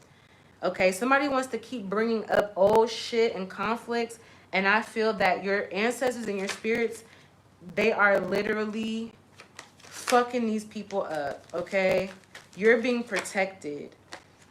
[SPEAKER 1] okay? Somebody wants to keep bringing up old shit and conflicts, and I feel that your ancestors and your spirits, they are literally fucking these people up, okay? You're being protected,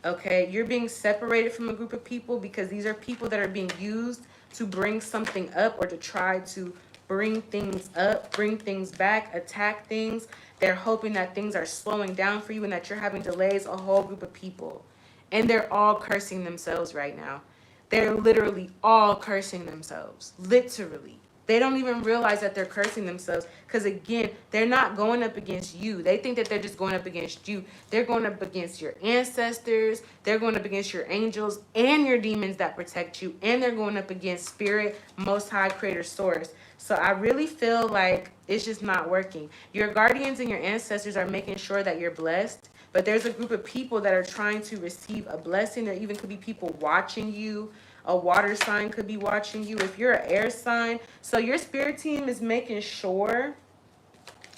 [SPEAKER 1] okay? You're being separated from a group of people because these are people that are being used to bring something up or to try to bring things up, bring things back, attack things. They're hoping that things are slowing down for you and that you're having delays, a whole group of people. And they're all cursing themselves right now. They're literally all cursing themselves, literally. They don't even realize that they're cursing themselves because, again, they're not going up against you. They think that they're just going up against you. They're going up against your ancestors. They're going up against your angels and your demons that protect you. And they're going up against spirit, most high, creator, source. So I really feel like it's just not working. Your guardians and your ancestors are making sure that you're blessed. But there's a group of people that are trying to receive a blessing. There even could be people watching you. A water sign could be watching you. If you're an air sign. So your spirit team is making sure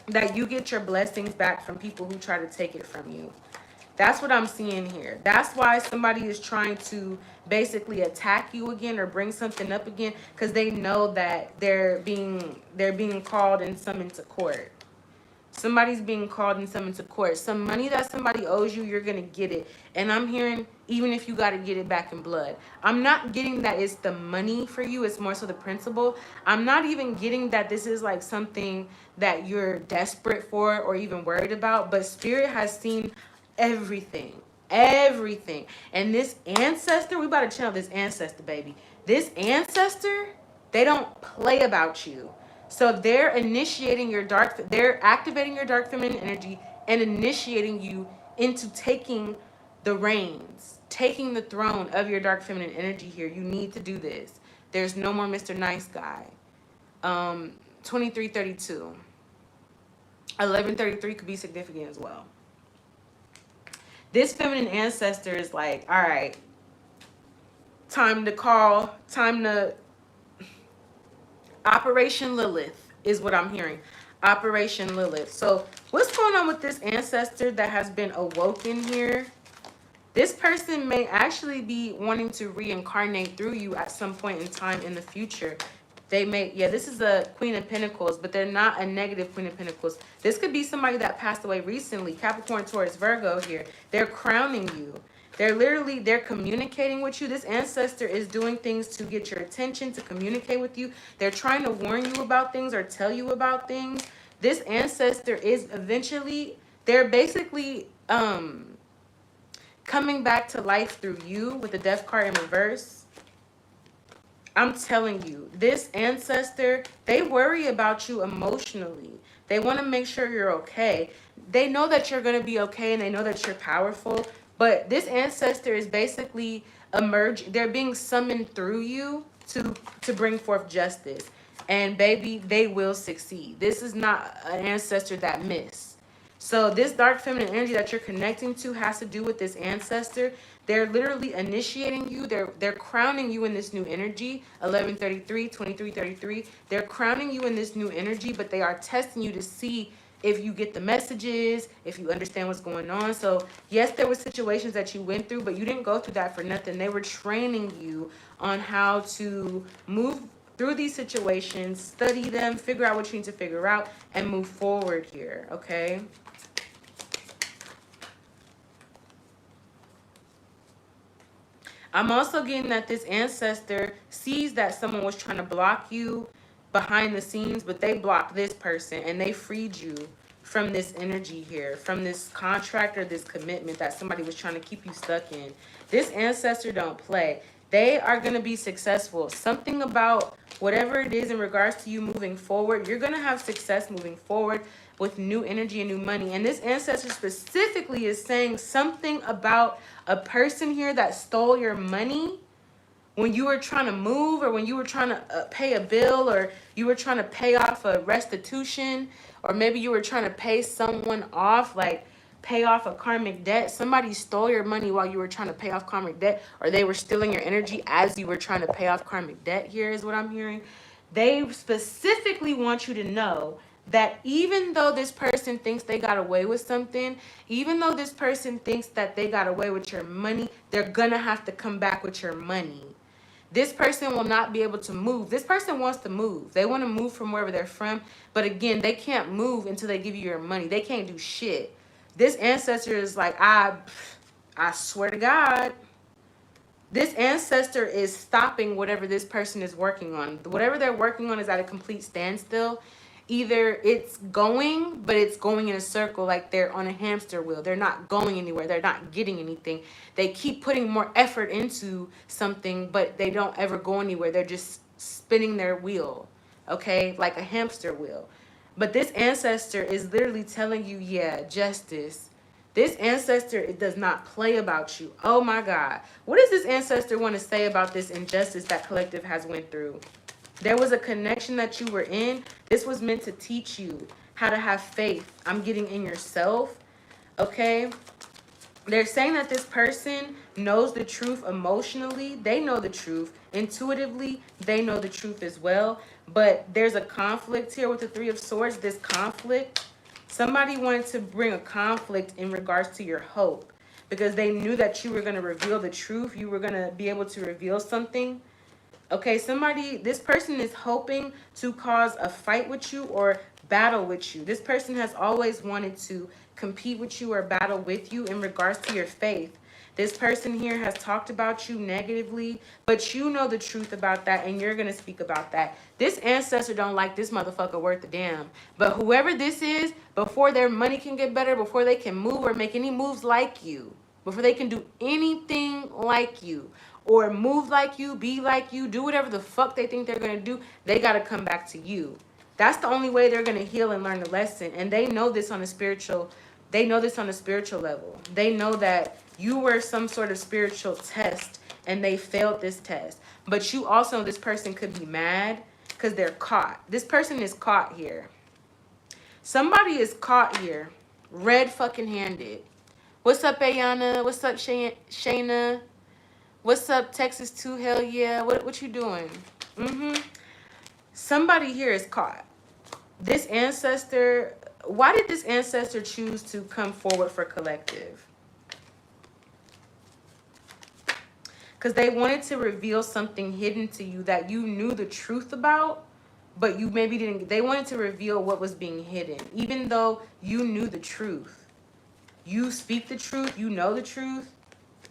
[SPEAKER 1] that you get your blessings back from people who try to take it from you. That's what I'm seeing here. That's why somebody is trying to basically attack you again or bring something up again, because they know that they're being called and summoned to court. Somebody's being called and summoned to court. Some money that somebody owes you, you're going to get it. And I'm hearing, even if you got to get it back in blood. I'm not getting that it's the money for you. It's more so the principle. I'm not even getting that this is like something that you're desperate for or even worried about. But Spirit has seen everything. Everything. And this ancestor, we about to channel this ancestor, baby. This ancestor, they don't play about you. So they're initiating they're activating your dark feminine energy and initiating you into taking the reins, taking the throne of your dark feminine energy here. You need to do this. There's no more Mr. Nice Guy. 2332. 1133 could be significant as well. This feminine ancestor is like, all right, time to Operation Lilith is what I'm hearing. Operation Lilith. So what's going on with this ancestor that has been awoken here? This person may actually be wanting to reincarnate through you at some point in time in the future. They may, yeah, this is a Queen of Pentacles, but they're not a negative Queen of Pentacles. This could be somebody that passed away recently. Capricorn, Taurus, Virgo here. They're crowning you. They're communicating with you. This ancestor is doing things to get your attention, to communicate with you. They're trying to warn you about things or tell you about things. This ancestor is eventually, they're basically coming back to life through you with the Death card in reverse. I'm telling you, this ancestor, they worry about you emotionally. They want to make sure you're okay. They know that you're going to be okay and they know that you're powerful. But this ancestor is basically they're being summoned through you to bring forth justice. And baby, they will succeed. This is not an ancestor that missed. So this dark feminine energy that you're connecting to has to do with this ancestor. They're literally initiating you. They're crowning you in this new energy. 1133, 2333. They're crowning you in this new energy, but they are testing you to see if you get the messages, if you understand what's going on. So yes, there were situations that you went through, but you didn't go through that for nothing. They were training you on how to move through these situations, study them, figure out what you need to figure out, and move forward here, okay? I'm also getting that this ancestor sees that someone was trying to block you behind the scenes, but they blocked this person and they freed you from this energy here, from this contract or this commitment that somebody was trying to keep you stuck in. This ancestor don't play. They are going to be successful. Something about whatever it is in regards to you moving forward, you're going to have success moving forward with new energy and new money. And this ancestor specifically is saying something about a person here that stole your money when you were trying to move, or when you were trying to pay a bill, or you were trying to pay off a restitution, or maybe you were trying to pay someone off, like pay off a karmic debt. Somebody stole your money while you were trying to pay off karmic debt, or they were stealing your energy as you were trying to pay off karmic debt. Here is what I'm hearing. They specifically want you to know that even though this person thinks they got away with something, even though this person thinks that they got away with your money, they're gonna have to come back with your money. This person will not be able to move. This person wants to move. They want to move from wherever they're from. But again, they can't move until they give you your money. They can't do shit. This ancestor is like, I swear to God, this ancestor is stopping whatever this person is working on. Whatever they're working on is at a complete standstill. Either it's going, but it's going in a circle, like they're on a hamster wheel. They're not going anywhere. They're not getting anything. They keep putting more effort into something, but they don't ever go anywhere. They're just spinning their wheel, okay? Like a hamster wheel. But this ancestor is literally telling you, yeah, justice. This ancestor, it does not play about you. Oh my God. What does this ancestor want to say about this injustice that collective has went through? There was a connection that you were in. This was meant to teach you how to have faith. I'm getting in yourself, okay? They're saying that this person knows the truth emotionally. They know the truth. Intuitively, they know the truth as well. But there's a conflict here with the Three of Swords. This conflict, somebody wanted to bring a conflict in regards to your hope, because they knew that you were going to reveal the truth. You were going to be able to reveal something. Okay, this person is hoping to cause a fight with you or battle with you. This person has always wanted to compete with you or battle with you in regards to your faith. This person here has talked about you negatively, but you know the truth about that, and you're going to speak about that. This ancestor don't like this motherfucker worth a damn. But whoever this is, before their money can get better, before they can move or make any moves like you, before they can do anything like you, or move like you, be like you, do whatever the fuck they think they're going to do, they got to come back to you. That's the only way they're going to heal and learn the lesson. And they know this on a spiritual, level. They know that you were some sort of spiritual test and they failed this test. But you also know this person could be mad because they're caught. This person is caught here. Somebody is caught here, red fucking handed. What's up, Ayana? What's up, Shayna? What's up, Texas 2? Hell yeah. What you doing? Somebody here is caught. This ancestor, why did this ancestor choose to come forward for collective? Because they wanted to reveal something hidden to you that you knew the truth about, but you maybe didn't. They wanted to reveal what was being hidden, even though you knew the truth. You speak the truth. You know the truth.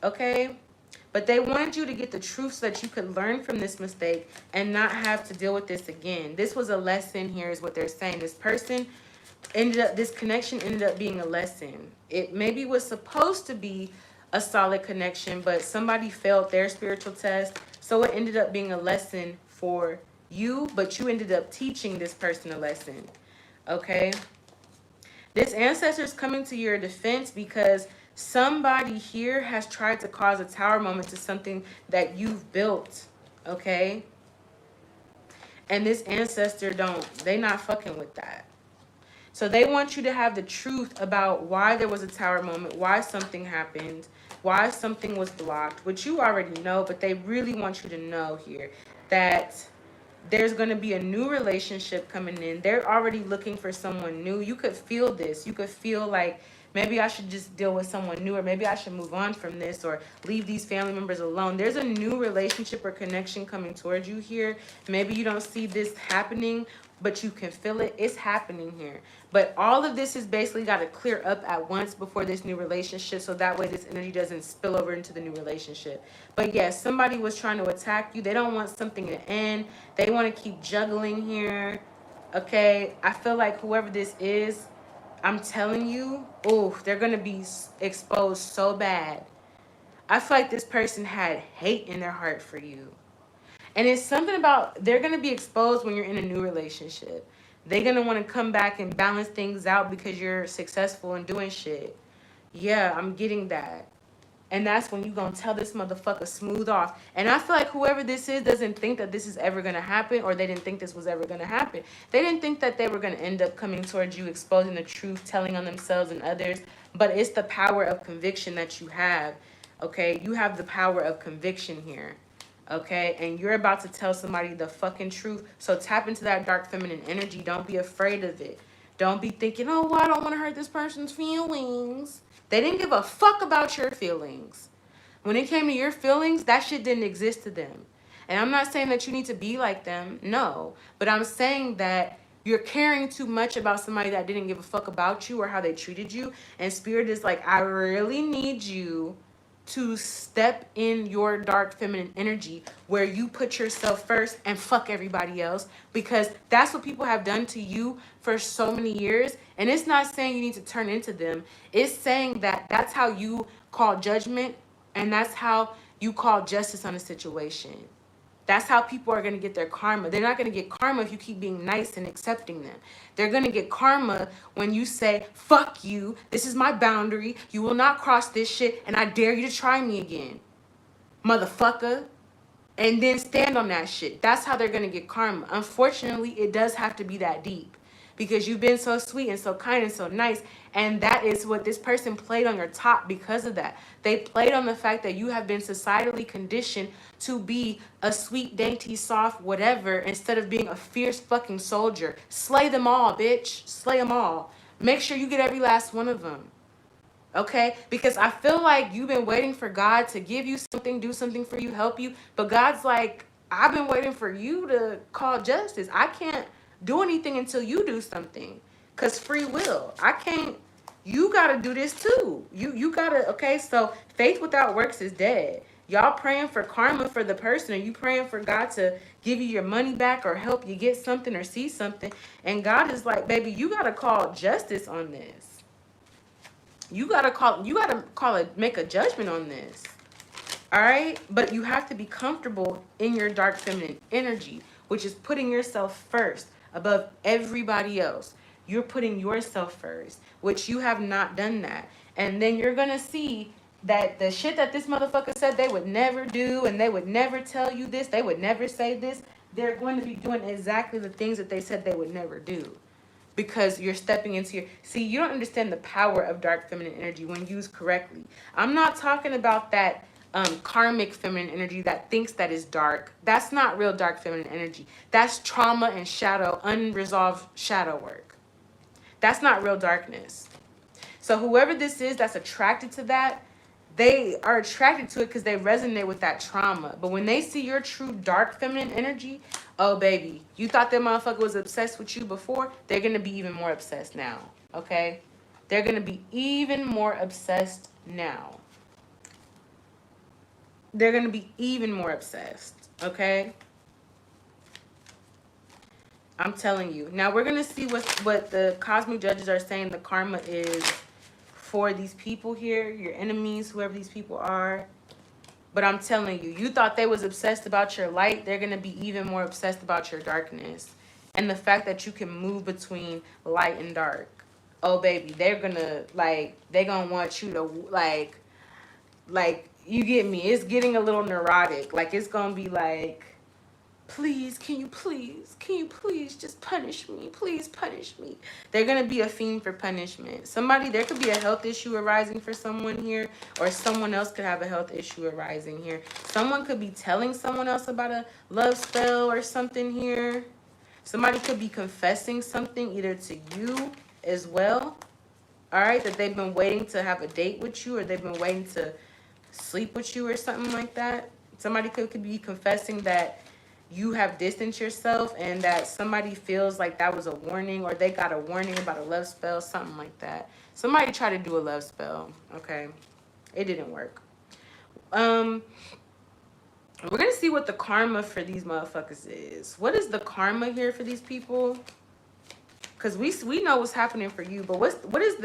[SPEAKER 1] Okay? But they wanted you to get the truth so that you could learn from this mistake and not have to deal with this again. This was a lesson here is what they're saying. This person this connection ended up being a lesson. It maybe was supposed to be a solid connection, but somebody failed their spiritual test. So it ended up being a lesson for you, but you ended up teaching this person a lesson. Okay? This ancestor is coming to your defense because somebody here has tried to cause a tower moment to something that you've built, okay? And this ancestor they not fucking with that. So they want you to have the truth about why there was a tower moment, why something happened, why something was blocked, which you already know, but they really want you to know here that there's going to be a new relationship coming in. They're already looking for someone new. You could feel this. You could feel like maybe I should just deal with someone new, or maybe I should move on from this, or leave these family members alone. There's a new relationship or connection coming towards you here. Maybe you don't see this happening, but you can feel it. It's happening here. But all of this is basically got to clear up at once before this new relationship, so that way this energy doesn't spill over into the new relationship. But yes, somebody was trying to attack you. They don't want something to end. They want to keep juggling here. Okay, I feel like whoever this is, I'm telling you, oh, they're going to be exposed so bad. I feel like this person had hate in their heart for you. And it's something about, they're going to be exposed when you're in a new relationship. They're going to want to come back and balance things out because you're successful in doing shit. Yeah, I'm getting that. And that's when you going to tell this motherfucker smooth off. And I feel like whoever this is doesn't think that this is ever going to happen, or they didn't think this was ever going to happen. They didn't think that they were going to end up coming towards you, exposing the truth, telling on themselves and others. But it's the power of conviction that you have, okay? You have the power of conviction here, okay? And you're about to tell somebody the fucking truth. So tap into that dark feminine energy. Don't be afraid of it. Don't be thinking, oh, well, I don't want to hurt this person's feelings. They didn't give a fuck about your feelings. When it came to your feelings, that shit didn't exist to them. And I'm not saying that you need to be like them, no. But I'm saying that you're caring too much about somebody that didn't give a fuck about you or how they treated you. And Spirit is like, I really need you to step in your dark feminine energy where you put yourself first and fuck everybody else, because that's what people have done to you for so many years. And it's not saying you need to turn into them. It's saying that that's how you call judgment, and that's how you call justice on a situation. That's how people are going to get their karma. They're not going to get karma if you keep being nice and accepting them. They're going to get karma when you say, fuck you, this is my boundary, you will not cross this shit, and I dare you to try me again, motherfucker. And then stand on that shit. That's how they're going to get karma. Unfortunately, it does have to be that deep, because you've been so sweet and so kind and so nice. And that is what this person played on your top because of that. They played on the fact that you have been societally conditioned to be a sweet, dainty, soft, whatever, instead of being a fierce fucking soldier. Slay them all, bitch. Slay them all. Make sure you get every last one of them. Okay? Because I feel like you've been waiting for God to give you something, do something for you, help you. But God's like, I've been waiting for you to call justice. I can't do anything until you do something. Because free will. I can't. You got to do this too. You got to, okay? So faith without works is dead. Y'all praying for karma for the person. Are you praying for God to give you your money back or help you get something or see something? And God is like, baby, you got to call justice on this. You got to call it, make a judgment on this. All right? But you have to be comfortable in your dark feminine energy, which is putting yourself first above everybody else. You're putting yourself first, which you have not done that. And then you're going to see that the shit that this motherfucker said they would never do, and they would never tell you this, they would never say this, they're going to be doing exactly the things that they said they would never do. Because you're stepping into your... See, you don't understand the power of dark feminine energy when used correctly. I'm not talking about that karmic feminine energy that thinks that is dark. That's not real dark feminine energy. That's trauma and shadow, unresolved shadow work. That's not real darkness. So whoever this is that's attracted to that, they are attracted to it because they resonate with that trauma. But when they see your true dark feminine energy, oh baby, you thought that motherfucker was obsessed with you before, they're going to be even more obsessed now, okay? They're going to be even more obsessed now. They're going to be even more obsessed, okay? I'm telling you. Now we're going to see what the cosmic judges are saying the karma is for these people here, your enemies, whoever these people are. But I'm telling you, you thought they was obsessed about your light. They're going to be even more obsessed about your darkness. And the fact that you can move between light and dark. Oh, baby, they're going to, like, they're going to want you to, like, you get me. It's getting a little neurotic. Like, it's going to be like, please, can you please just punish me? Please punish me. They're going to be a fiend for punishment. Somebody, there could be a health issue arising for someone here, or someone else could have a health issue arising here. Someone could be telling someone else about a love spell or something here. Somebody could be confessing something either to you as well, all right, that they've been waiting to have a date with you, or they've been waiting to sleep with you or something like that. Somebody could be confessing that you have distanced yourself and that somebody feels like that was a warning, or they got a warning about a love spell, something like that. Somebody tried to do a love spell, okay? It didn't work. We're gonna see what the karma for these motherfuckers is. What is the karma here for these people? Because we know what's happening for you, but what is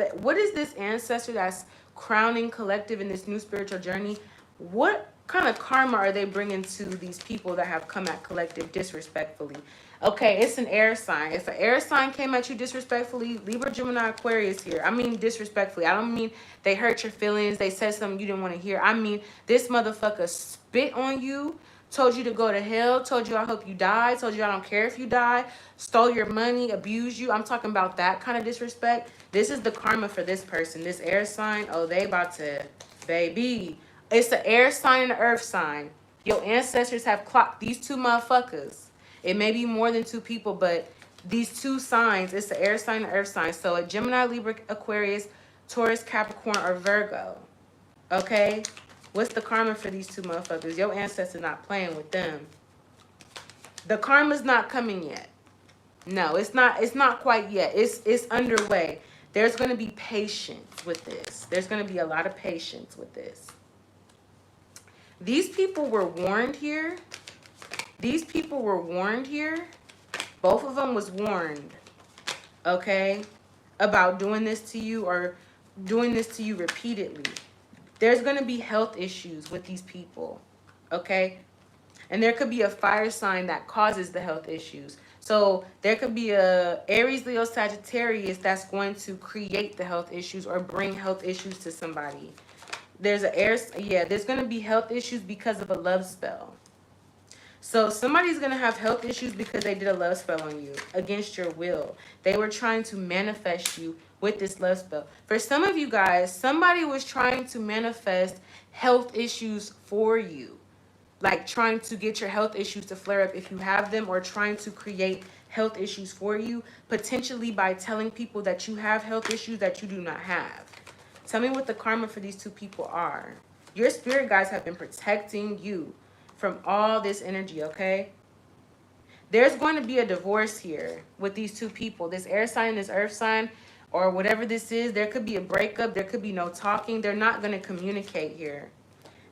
[SPEAKER 1] this ancestor that's crowning collective in this new spiritual journey? What kind of karma are they bringing to these people that have come at collective disrespectfully? Okay, it's an air sign. If an air sign came at you disrespectfully, Libra, Gemini, Aquarius here. I mean disrespectfully. I don't mean they hurt your feelings, they said something you didn't want to hear. I mean this motherfucker spit on you, told you to go to hell, told you I hope you die, told you I don't care if you die, stole your money, abused you. I'm talking about that kind of disrespect. This is the karma for this person. This air sign, oh, they about to, baby. It's the air sign and the earth sign. Your ancestors have clocked these two motherfuckers. It may be more than two people, but these two signs, it's the air sign and the earth sign. So a Gemini, Libra, Aquarius, Taurus, Capricorn, or Virgo. Okay? What's the karma for these two motherfuckers? Your ancestors not playing with them. The karma's not coming yet. No, it's not quite yet. It's underway. There's going to be patience with this. There's going to be a lot of patience with this. These people were warned here. These people were warned here. Both of them was warned, okay, about doing this to you or doing this to you repeatedly. There's going to be health issues with these people, okay? And there could be a fire sign that causes the health issues. So there could be a Aries, Leo, Sagittarius that's going to create the health issues or bring health issues to somebody. There's there's going to be health issues because of a love spell. So somebody's going to have health issues because they did a love spell on you against your will. They were trying to manifest you with this love spell. For some of you guys, somebody was trying to manifest health issues for you. Like trying to get your health issues to flare up if you have them, or trying to create health issues for you, potentially by telling people that you have health issues that you do not have. Tell me what the karma for these two people are. Your spirit guides have been protecting you from all this energy, okay? There's going to be a divorce here with these two people. This air sign, this earth sign, or whatever this is. There could be a breakup. There could be no talking. They're not going to communicate here.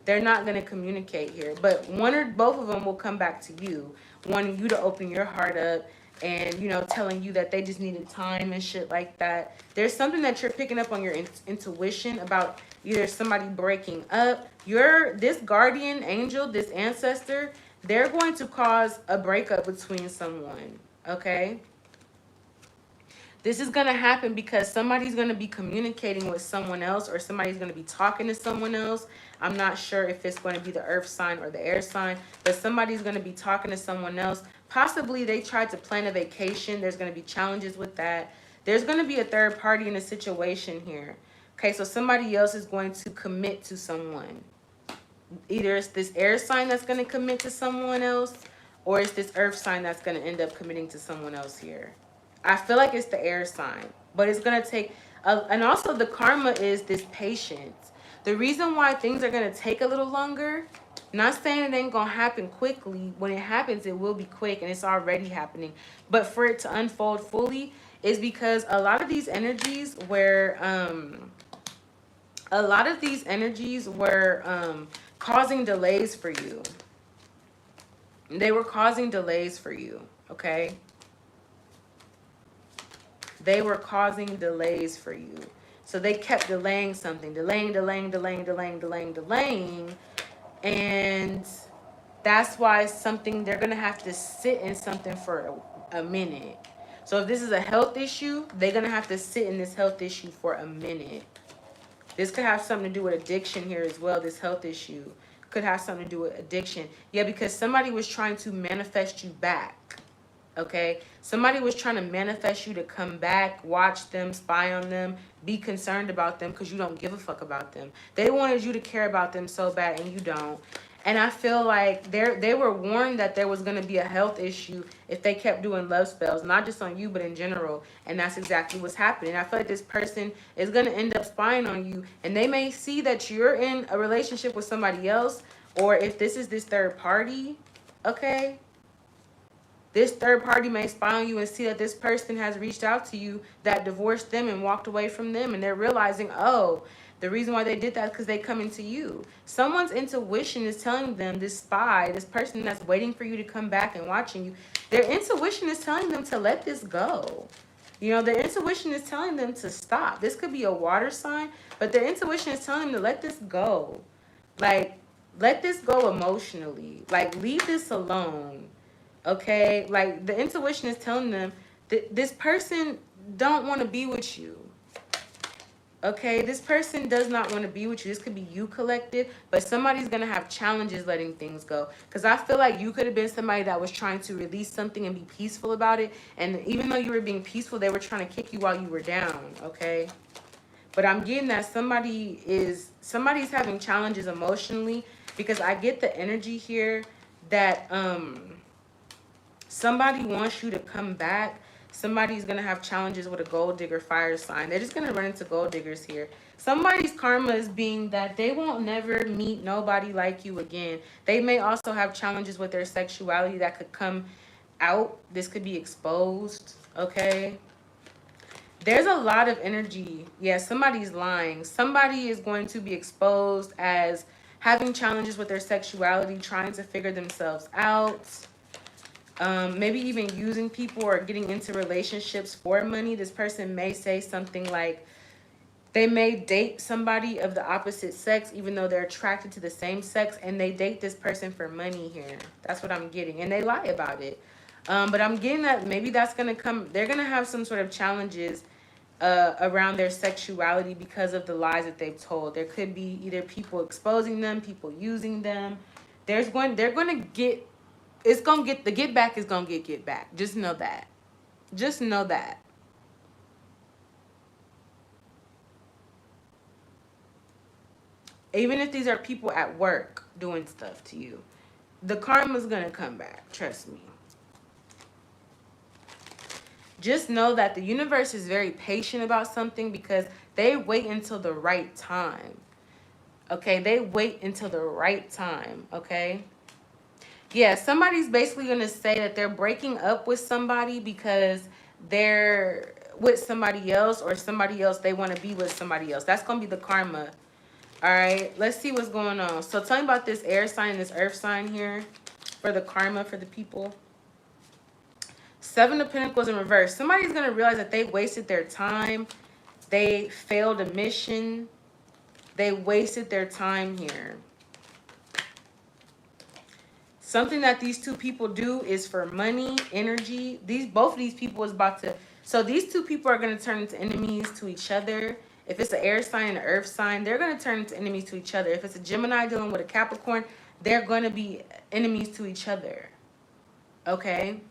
[SPEAKER 1] They're not going to communicate here. But one or both of them will come back to you, wanting you to open your heart up and, you know, telling you that they just needed time and shit like that. There's something that you're picking up on your intuition about either somebody breaking up. This guardian angel, this ancestor, they're going to cause a breakup between someone, okay? This is going to happen because somebody's going to be communicating with someone else, or somebody's going to be talking to someone else. I'm not sure if it's going to be the earth sign or the air sign, but somebody's going to be talking to someone else. Possibly they tried to plan a vacation. There's going to be challenges with that. There's going to be a third party in a situation here. Okay, so somebody else is going to commit to someone. Either it's this air sign that's going to commit to someone else, or it's this earth sign that's going to end up committing to someone else here. I feel like it's the air sign, but it's going to take, and also the karma is this patience. The reason why things are going to take a little longer, not saying it ain't going to happen quickly. When it happens, it will be quick, and it's already happening. But for it to unfold fully is because a lot of these energies were, causing delays for you. They were causing delays for you, okay? They were causing delays for you. So they kept delaying something, delaying. And that's why they're going to have to sit in something for a minute. So if this is a health issue, they're going to have to sit in this health issue for a minute. This could have something to do with addiction here as well, this health issue. could have something to do with addiction. Yeah, because somebody was trying to manifest you back. Okay, somebody was trying to manifest you to come back, watch them, spy on them, be concerned about them because you don't give a fuck about them. They wanted you to care about them so bad and you don't. And I feel like they were warned that there was going to be a health issue if they kept doing love spells, not just on you, but in general. And that's exactly what's happening. I feel like this person is going to end up spying on you. And they may see that you're in a relationship with somebody else. Or if this is this third party, okay? This third party may spy on you and see that this person has reached out to you that divorced them and walked away from them. And they're realizing, oh, the reason why they did that is because they come into you. Someone's intuition is telling them, this spy, this person that's waiting for you to come back and watching you, their intuition is telling them to let this go. You know, their intuition is telling them to stop. This could be a water sign, but their intuition is telling them to let this go. Like, let this go emotionally. Like, leave this alone. Okay? Like, the intuition is telling them that this person don't want to be with you. Okay, this person does not want to be with you. This could be you, collective, but somebody's going to have challenges letting things go. Because I feel like you could have been somebody that was trying to release something and be peaceful about it. And even though you were being peaceful, they were trying to kick you while you were down. Okay? But I'm getting that somebody's having challenges emotionally, because I get the energy here that somebody wants you to come back. Somebody's going to have challenges with a gold digger fire sign. They're just going to run into gold diggers here. Somebody's karma is being that they won't never meet nobody like you again. They may also have challenges with their sexuality that could come out. This could be exposed, okay? There's a lot of energy. Yeah, somebody's lying. Somebody is going to be exposed as having challenges with their sexuality, trying to figure themselves out. Maybe even using people or getting into relationships for money. This person may say something like they may date somebody of the opposite sex even though they're attracted to the same sex, and they date this person for money here. That's what I'm getting. And they lie about it. But I'm getting that maybe that's going to come. They're going to have some sort of challenges around their sexuality because of the lies that they've told. There could be either people exposing them, people using them. They're going to get, it's going to get, the get back is going to get back. Just know that. Just know that. Even if these are people at work doing stuff to you, the karma's going to come back. Trust me. Just know that the universe is very patient about something because they wait until the right time. Okay? They wait until the right time. Okay? Yeah, somebody's basically going to say that they're breaking up with somebody because they're with somebody else, or somebody else, they want to be with somebody else. That's going to be the karma. All right, let's see what's going on. So tell me about this air sign, this earth sign here for the karma for the people. Seven of Pentacles in reverse. Somebody's going to realize that they wasted their time. They failed a mission. They wasted their time here. Something that these two people do is for money, energy. Both of these people is about to... So these two people are going to turn into enemies to each other. If it's an air sign and an earth sign, they're going to turn into enemies to each other. If it's a Gemini dealing with a Capricorn, they're going to be enemies to each other. Okay?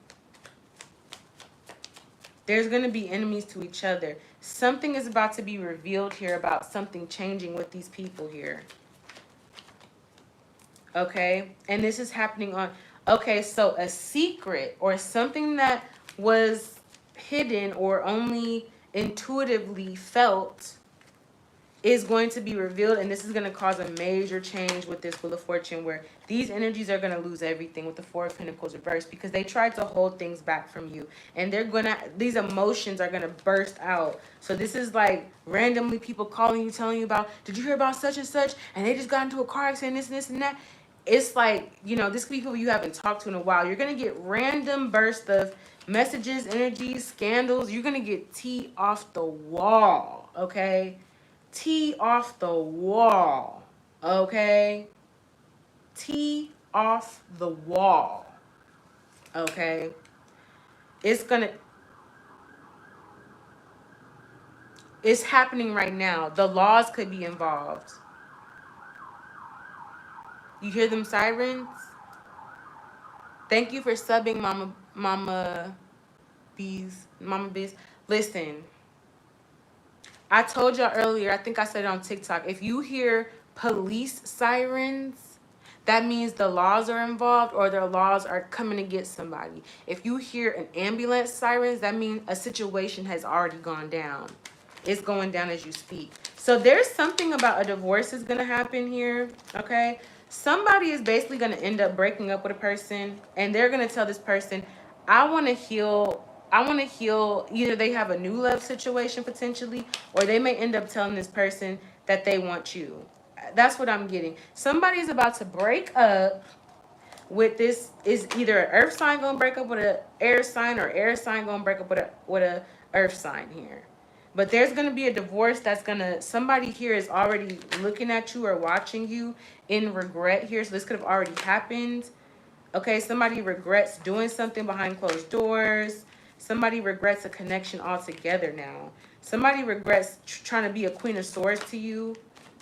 [SPEAKER 1] There's going to be enemies to each other. Something is about to be revealed here about something changing with these people here. Okay? And this is happening on... Okay, so a secret or something that was hidden or only intuitively felt is going to be revealed, and this is going to cause a major change with this Wheel of Fortune, where these energies are going to lose everything with the Four of Pentacles reversed because they tried to hold things back from you, and these emotions are going to burst out. So this is like randomly people calling you, telling you about, did you hear about such and such, and they just got into a car accident, this and that. It's like, you know, this could be people you haven't talked to in a while. You're going to get random bursts of messages, energies, scandals. You're going to get tea off the wall, okay? Tea off the wall, okay? Tea off the wall, okay? It's happening right now. The laws could be involved. You hear them sirens? Thank you for subbing, Mama Bees. Listen, I told y'all earlier, I think I said it on TikTok, if you hear police sirens, that means the laws are involved or their laws are coming to get somebody. If you hear an ambulance sirens, that means a situation has already gone down. It's going down as you speak. So there's something about a divorce is going to happen here, okay? Somebody is basically going to end up breaking up with a person, and they're going to tell this person, I want to heal. I want to heal. Either they have a new love situation potentially, or they may end up telling this person that they want you. That's what I'm getting. Somebody's about to break up with this. Is either an earth sign gonna break up with an air sign, or air sign gonna break up with a earth sign here. But there's gonna be a divorce that's gonna, somebody here is already looking at you or watching you in regret here. So this could have already happened. Okay, somebody regrets doing something behind closed doors. Somebody regrets a connection altogether now. Somebody regrets trying to be a queen of swords to you.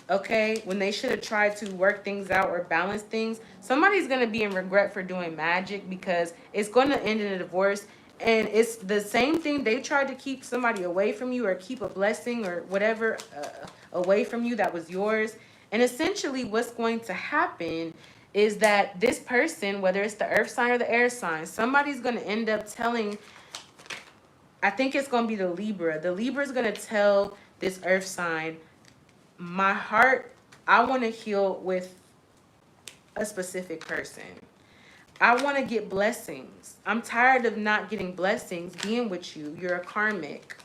[SPEAKER 1] Okay, when they should have tried to work things out or balance things. Somebody's going to be in regret for doing magic because it's going to end in a divorce. And it's the same thing. They tried to keep somebody away from you or keep a blessing or whatever away from you that was yours. And essentially what's going to happen is that this person, whether it's the earth sign or the air sign, somebody's going to end up telling, I think it's going to be the Libra. The Libra is going to tell this earth sign, my heart, I want to heal with a specific person. I want to get blessings. I'm tired of not getting blessings being with you. You're a karmic.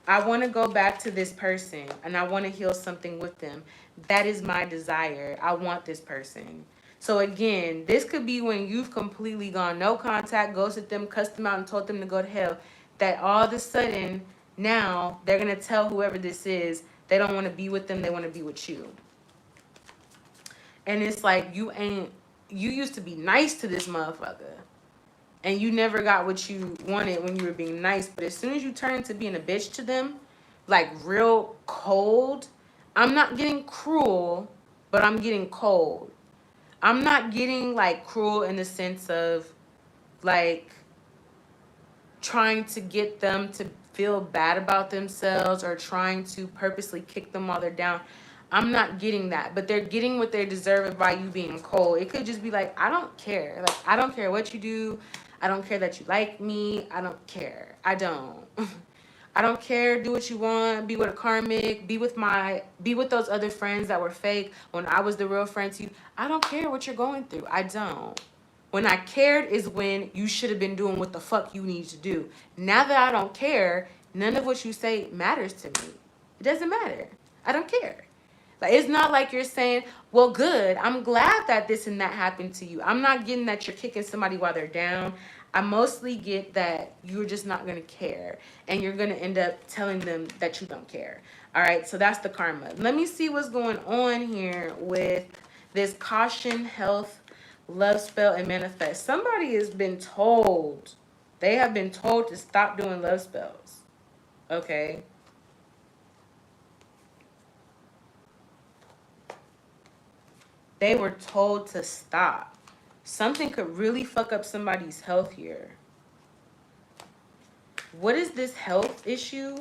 [SPEAKER 1] I want to go back to this person and I want to heal something with them. That is my desire. I want this person. So again, this could be when you've completely gone no contact, ghosted them, cussed them out, and told them to go to hell. That all of a sudden, now they're going to tell whoever this is, they don't want to be with them, they want to be with you. And it's like, you used to be nice to this motherfucker. And you never got what you wanted when you were being nice. But as soon as you turn into being a bitch to them, like real cold, I'm not getting cruel, but I'm getting cold. I'm not getting like cruel in the sense of like trying to get them to feel bad about themselves or trying to purposely kick them while they're down. I'm not getting that, but they're getting what they deserve by you being cold. It could just be like, I don't care. Like, I don't care what you do. I don't care that you like me. I don't care. I don't. I don't care. Do what you want. Be with a karmic. Be with those other friends that were fake when I was the real friend to you. I don't care what you're going through. I don't. When I cared is when you should have been doing what the fuck you need to do. Now that I don't care, none of what you say matters to me. It doesn't matter. I don't care. Like, it's not like you're saying, well, good, I'm glad that this and that happened to you. I'm not getting that you're kicking somebody while they're down. I mostly get that you're just not going to care. And you're going to end up telling them that you don't care. All right, so that's the karma. Let me see what's going on here with this caution, health, love spell, and manifest. Somebody has been told, they have been told to stop doing love spells. Okay. They were told to stop. Something could really fuck up somebody's health here. What is this health issue?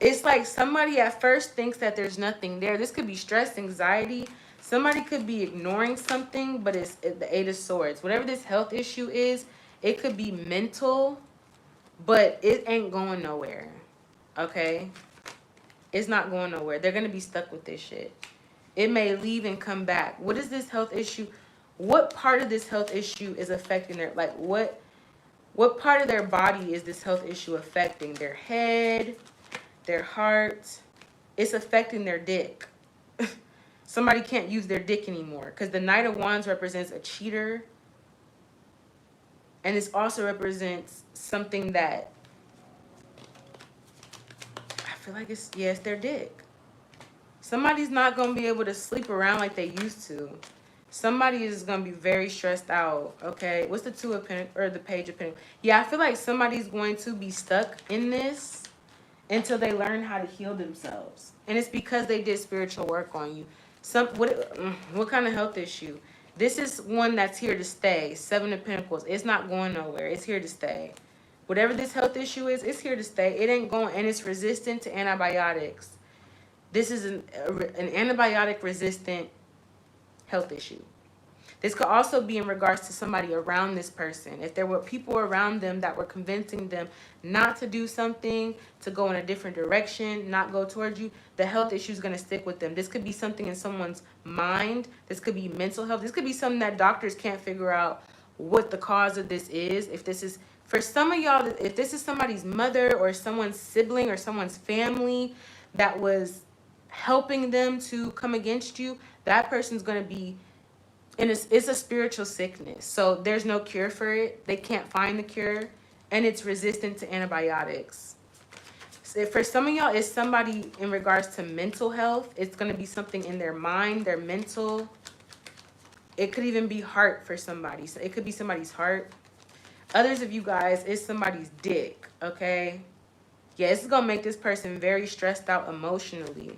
[SPEAKER 1] It's like somebody at first thinks that there's nothing there. This could be stress, anxiety. Somebody could be ignoring something, but it's the Eight of Swords. Whatever this health issue is, it could be mental, but it ain't going nowhere. Okay? It's not going nowhere. They're going to be stuck with this shit. It may leave and come back. What is this health issue? What part of this health issue is affecting their, like, what part of their body is this health issue affecting? Their head, their heart. It's affecting their dick. Somebody can't use their dick anymore because the Knight of Wands represents a cheater. And this also represents something that I feel like it's their dick. Somebody's not going to be able to sleep around like they used to. Somebody is going to be very stressed out, okay? What's the Two of Pentacles, or the Page of Pentacles? Yeah, I feel like somebody's going to be stuck in this until they learn how to heal themselves. And it's because they did spiritual work on you. What kind of health issue? This is one that's here to stay. Seven of Pentacles. It's not going nowhere. It's here to stay. Whatever this health issue is, it's here to stay. It ain't going, and it's resistant to antibiotics. This is an antibiotic resistant health issue. This could also be in regards to somebody around this person. If there were people around them that were convincing them not to do something, to go in a different direction, not go towards you, the health issue is going to stick with them. This could be something in someone's mind. This could be mental health. This could be something that doctors can't figure out what the cause of this is. If this is, for some of y'all, if this is somebody's mother or someone's sibling or someone's family that was helping them to come against you, that person's going to be, and it's a spiritual sickness. So there's no cure for it. They can't find the cure, and it's resistant to antibiotics. So for some of y'all, it's somebody in regards to mental health. It's going to be something in their mind, their mental. It could even be heart for somebody. So it could be somebody's heart. Others of you guys, it's somebody's dick, okay? Yeah, this is going to make this person very stressed out emotionally.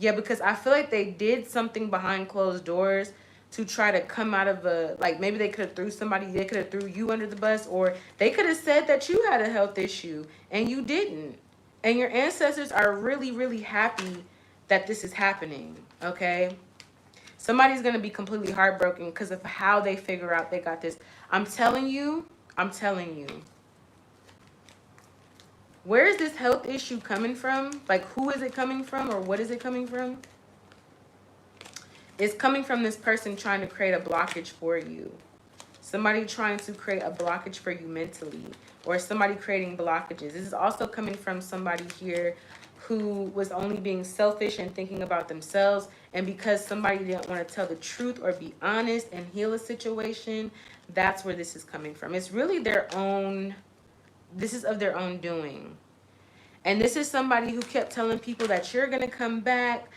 [SPEAKER 1] Yeah, because I feel like they did something behind closed doors to try to come out of a, like, maybe they could have threw somebody, they could have threw you under the bus, or they could have said that you had a health issue and you didn't. And your ancestors are really, really happy that this is happening, okay? Somebody's going to be completely heartbroken because of how they figure out they got this. I'm telling you. Where is this health issue coming from? Like, who is it coming from, or what is it coming from? It's coming from this person trying to create a blockage for you. Somebody trying to create a blockage for you mentally, or somebody creating blockages. This is also coming from somebody here who was only being selfish and thinking about themselves. And because somebody didn't want to tell the truth or be honest and heal a situation, that's where this is coming from. It's really their own... This is of their own doing. And this is somebody who kept telling people that you're going to come back,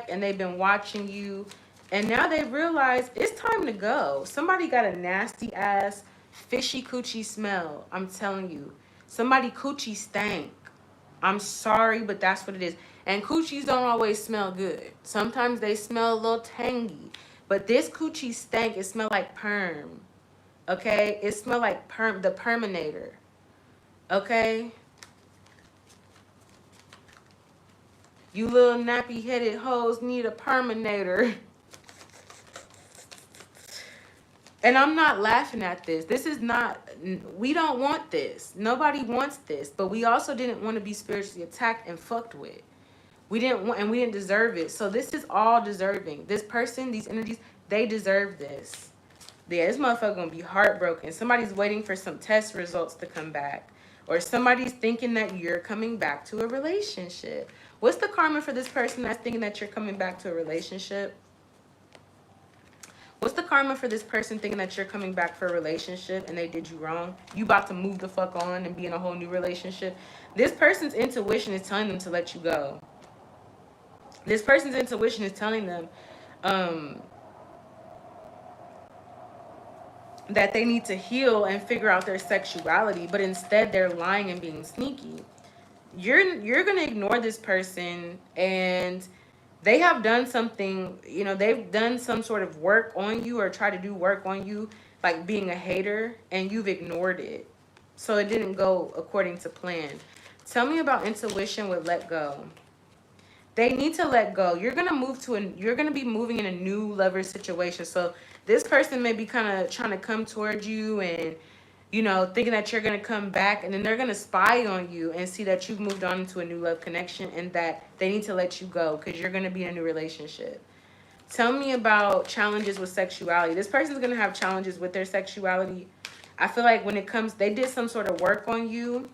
[SPEAKER 1] and they've been watching you. And now they realize it's time to go. Somebody got a nasty ass, fishy coochie smell. I'm telling you. Somebody coochie stank. I'm sorry, but that's what it is. And coochies don't always smell good. Sometimes they smell a little tangy. But this coochie stank, it smells like perm. Okay, it smells like the Perminator. Okay, you little nappy-headed hoes need a Perminator. And I'm not laughing at this. This is not, we don't want this. Nobody wants this. But we also didn't want to be spiritually attacked and fucked with. We didn't want, and we didn't deserve it. So this is all deserving. This person, these energies, they deserve this. Yeah, this motherfucker gonna be heartbroken. Somebody's waiting for some test results to come back. Or somebody's thinking that you're coming back to a relationship. What's the karma for this person that's thinking that you're coming back to a relationship? What's the karma for this person thinking that you're coming back for a relationship and they did you wrong? You about to move the fuck on and be in a whole new relationship. This person's intuition is telling them to let you go. This person's intuition is telling them, that they need to heal and figure out their sexuality, but instead they're lying and being sneaky. You're gonna ignore this person, and they have done something, you know, they've done some sort of work on you or try to do work on you, like being a hater, and you've ignored it. So it didn't go according to plan. Tell me about intuition with let go. They need to let go. You're gonna be moving in a new lover situation. So this person may be kind of trying to come towards you and, you know, thinking that you're going to come back, and then they're going to spy on you and see that you've moved on into a new love connection and that they need to let you go because you're going to be in a new relationship. Tell me about challenges with sexuality. This person's going to have challenges with their sexuality. I feel like when it comes, they did some sort of work on you.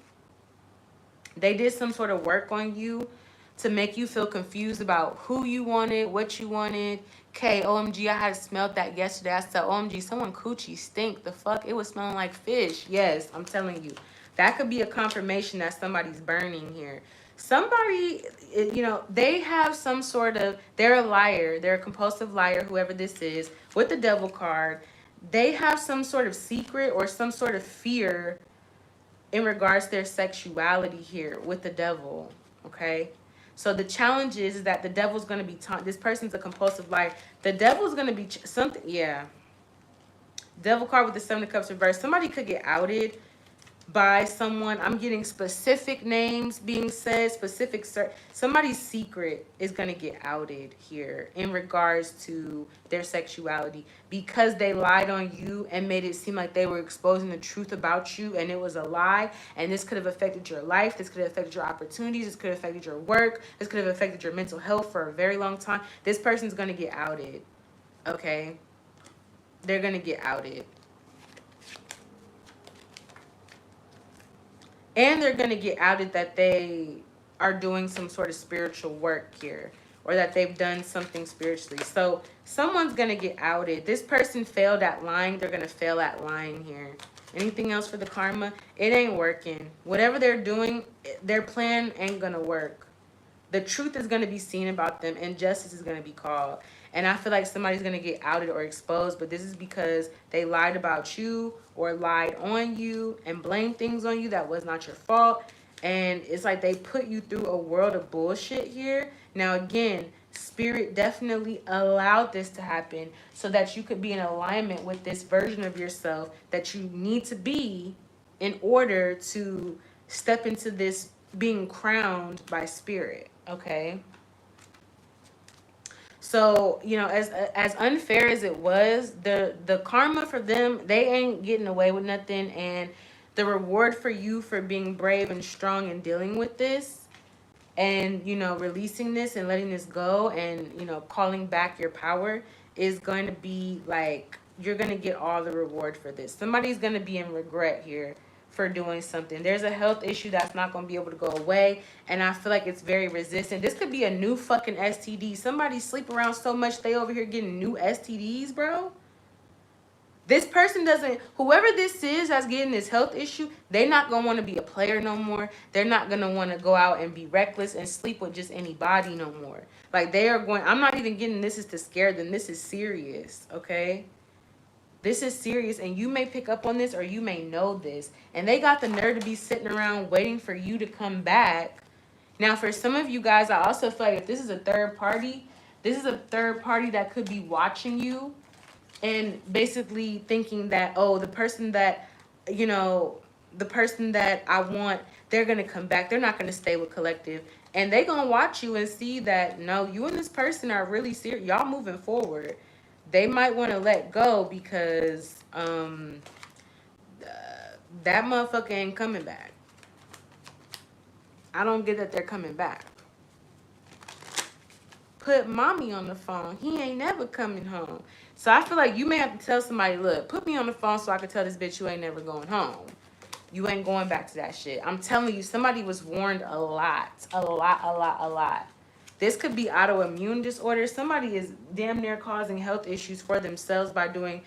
[SPEAKER 1] They did some sort of work on you to make you feel confused about who you wanted, what you wanted. Okay, OMG, I had smelled that yesterday. I said, OMG, someone coochie stink. The fuck? It was smelling like fish. Yes, I'm telling you. That could be a confirmation that somebody's burning here. Somebody, you know, they have some sort of, they're a liar. They're a compulsive liar, whoever this is, with the devil card. They have some sort of secret or some sort of fear in regards to their sexuality here with the devil, okay? So the challenge is that the devil's going to be this person's a compulsive liar. The devil's going to be something. Yeah. Devil card with the 7 of Cups reversed. Somebody could get outed by someone. I'm getting specific names being said, somebody's secret is going to get outed here in regards to their sexuality because they lied on you and made it seem like they were exposing the truth about you and it was a lie. And this could have affected your life. This could have affected your opportunities. This could have affected your work. This could have affected your mental health for a very long time. This person's going to get outed. Okay? They're going to get outed. And they're going to get outed that they are doing some sort of spiritual work here or that they've done something spiritually. So someone's going to get outed. This person failed at lying. They're going to fail at lying here. Anything else for the karma? It ain't working. Whatever they're doing, their plan ain't going to work. The truth is going to be seen about them and justice is going to be called. And I feel like somebody's going to get outed or exposed, but this is because they lied about you or lied on you and blamed things on you that was not your fault. And it's like they put you through a world of bullshit here. Now, again, Spirit definitely allowed this to happen so that you could be in alignment with this version of yourself that you need to be in order to step into this being crowned by Spirit, okay? So, you know, as unfair as it was, the karma for them, they ain't getting away with nothing. And the reward for you for being brave and strong and dealing with this and, you know, releasing this and letting this go and, you know, calling back your power is going to be like, you're going to get all the reward for this. Somebody's going to be in regret here for doing something. There's a health issue that's not going to be able to go away, and I feel like it's very resistant. This could be a new fucking STD. Somebody sleep around so much they over here getting new STDs, bro. This person doesn't, whoever this is that's getting this health issue, they're not going to want to be a player no more. They're not going to want to go out and be reckless and sleep with just anybody no more. Like they are going, I'm not even getting this is to scare them. This is serious, okay? This is serious, and you may pick up on this or you may know this. And they got the nerve to be sitting around waiting for you to come back. Now, for some of you guys, I also feel like if this is a third party, this is a third party that could be watching you and basically thinking that, oh, the person that, you know, the person that I want, they're going to come back. They're not going to stay with Collective. And they're going to watch you and see that, no, you and this person are really serious. Y'all moving forward. They might want to let go because that motherfucker ain't coming back. I don't get that they're coming back. Put mommy on the phone. He ain't never coming home. So I feel like you may have to tell somebody, look, put me on the phone so I can tell this bitch you ain't never going home. You ain't going back to that shit. I'm telling you, somebody was warned a lot. This could be autoimmune disorder. Somebody is damn near causing health issues for themselves by doing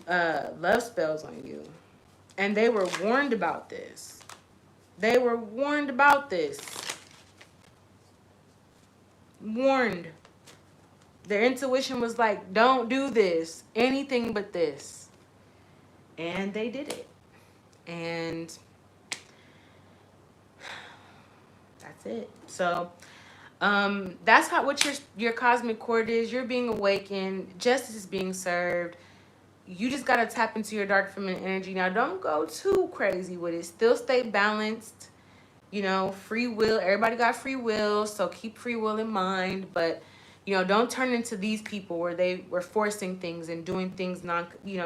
[SPEAKER 1] love spells on you. And they were warned about this. They were warned about this. Warned. Their intuition was like, don't do this. Anything but this. And they did it. And that's it. So that's how what your cosmic cord is. You're being awakened. Justice is being served. You just got to tap into your dark feminine energy. Now, don't go too crazy with it. Still stay balanced. You know, free will. Everybody got free will, so keep free will in mind. But, you know, don't turn into these people where they were forcing things and doing things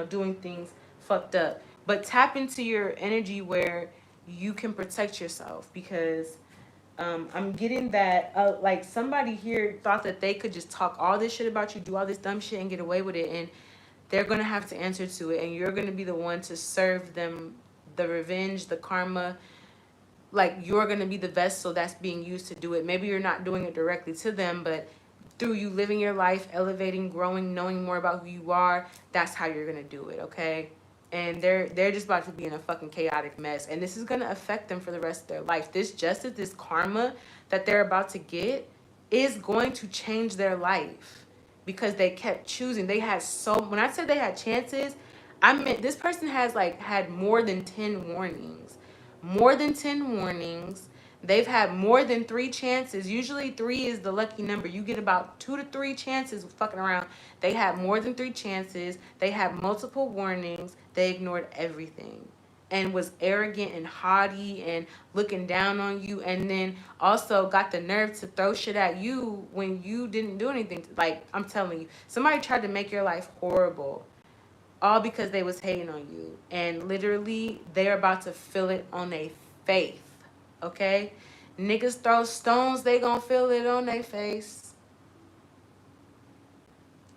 [SPEAKER 1] doing things fucked up. But tap into your energy where you can protect yourself, because I'm getting that like somebody here thought that they could just talk all this shit about you, do all this dumb shit and get away with it, and they're going to have to answer to it, and you're going to be the one to serve them the revenge, the karma. Like, you're going to be the vessel that's being used to do it. Maybe you're not doing it directly to them, but through you living your life, elevating, growing, knowing more about who you are, that's how you're going to do it, okay? And they're just about to be in a fucking chaotic mess. And this is going to affect them for the rest of their life. This justice, this karma that they're about to get is going to change their life, because they kept choosing. They had when I said they had chances, I meant this person has like had more than 10 warnings. More than 10 warnings. They've had more than 3 chances. Usually 3 is the lucky number. You get about 2 to 3 chances fucking around. They had more than 3 chances. They had multiple warnings. They ignored everything and was arrogant and haughty and looking down on you, and then also got the nerve to throw shit at you when you didn't do anything. Like, I'm telling you, somebody tried to make your life horrible, all because they was hating on you, and literally they're about to feel it on their face. Okay, niggas throw stones, they gonna feel it on their face.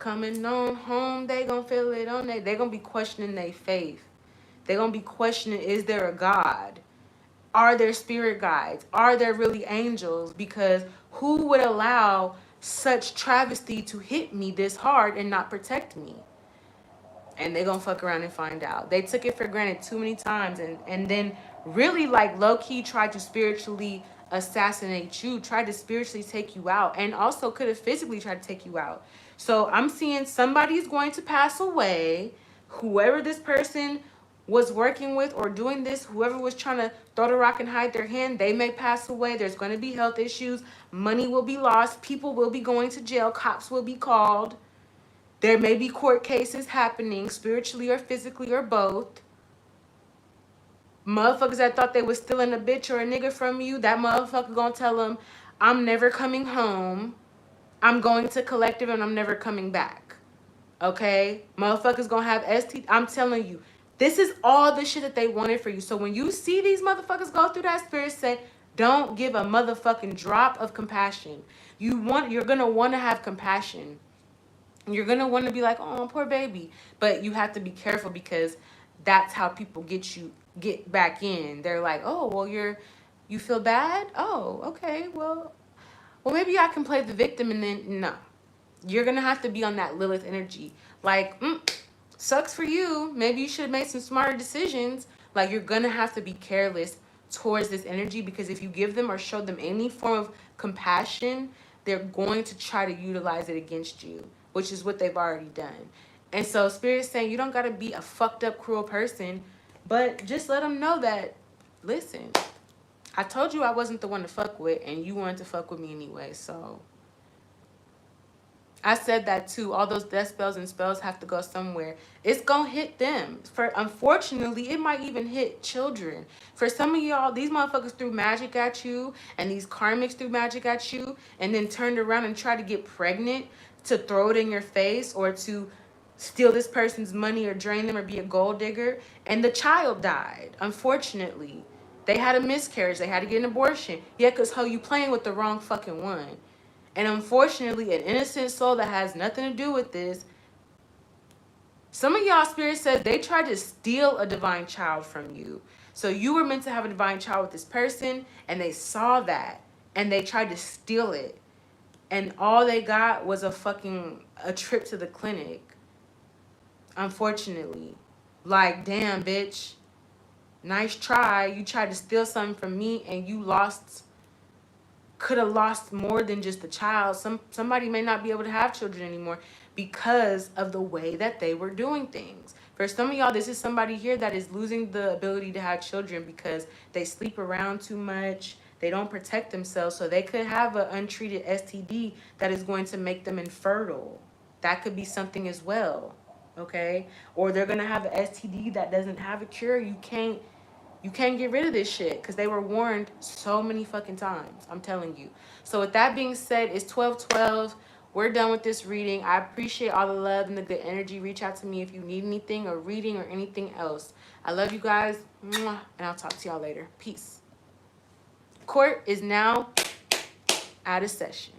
[SPEAKER 1] Coming on home, they gonna feel it on they gonna be questioning their faith. They gonna be questioning, is there a God? Are there spirit guides? Are there really angels? Because who would allow such travesty to hit me this hard and not protect me? And they gonna fuck around and find out. They took it for granted too many times, and then really, like, low-key tried to spiritually assassinate you, tried to spiritually take you out, and also could have physically tried to take you out. So I'm seeing somebody's going to pass away. Whoever this person was working with or doing this, whoever was trying to throw the rock and hide their hand, they may pass away. There's going to be health issues. Money will be lost. People will be going to jail. Cops will be called. There may be court cases happening, spiritually or physically or both. Motherfuckers that thought they was stealing a bitch or a nigga from you, that motherfucker gonna tell them, I'm never coming home. I'm going to collective and I'm never coming back. Okay? Motherfuckers gonna have ST. I'm telling you, this is all the shit that they wanted for you. So when you see these motherfuckers go through that, Spirit said, don't give a motherfucking drop of compassion. You're gonna want to have compassion. You're going to want to be like, oh, poor baby. But you have to be careful, because that's how people get back in. They're like, oh, well, you feel bad? Oh, okay. Well, maybe I can play the victim. And then, no. You're going to have to be on that Lilith energy. Like, sucks for you. Maybe you should have made some smarter decisions. Like, you're going to have to be careless towards this energy, because if you give them or show them any form of compassion, they're going to try to utilize it against you, which is what they've already done. And so Spirit's saying you don't got to be a fucked up, cruel person, but just let them know that, listen, I told you I wasn't the one to fuck with, and you wanted to fuck with me anyway. So I said that too. All those death spells and spells have to go somewhere. It's going to hit them. Unfortunately, it might even hit children. For some of y'all, these motherfuckers threw magic at you, and these karmics threw magic at you, and then turned around and tried to get pregnant to throw it in your face, or to steal this person's money or drain them or be a gold digger. And the child died, unfortunately. They had a miscarriage. They had to get an abortion. Yeah, because, ho, you playing with the wrong fucking one. And unfortunately, an innocent soul that has nothing to do with this. Some of y'all, Spirit says they tried to steal a divine child from you. So you were meant to have a divine child with this person, and they saw that, and they tried to steal it. And all they got was a trip to the clinic. Unfortunately. Like, damn, bitch. Nice try. You tried to steal something from me, and you could have lost more than just a child. Somebody may not be able to have children anymore because of the way that they were doing things. For some of y'all, this is somebody here that is losing the ability to have children because they sleep around too much. They don't protect themselves, so they could have an untreated STD that is going to make them infertile. That could be something as well, okay? Or they're going to have an STD that doesn't have a cure. You can't get rid of this shit, because they were warned so many fucking times. I'm telling you. So with that being said, it's 12/12. We're done with this reading. I appreciate all the love and the good energy. Reach out to me if you need anything or reading or anything else. I love you guys. And I'll talk to y'all later. Peace. Court is now out of session.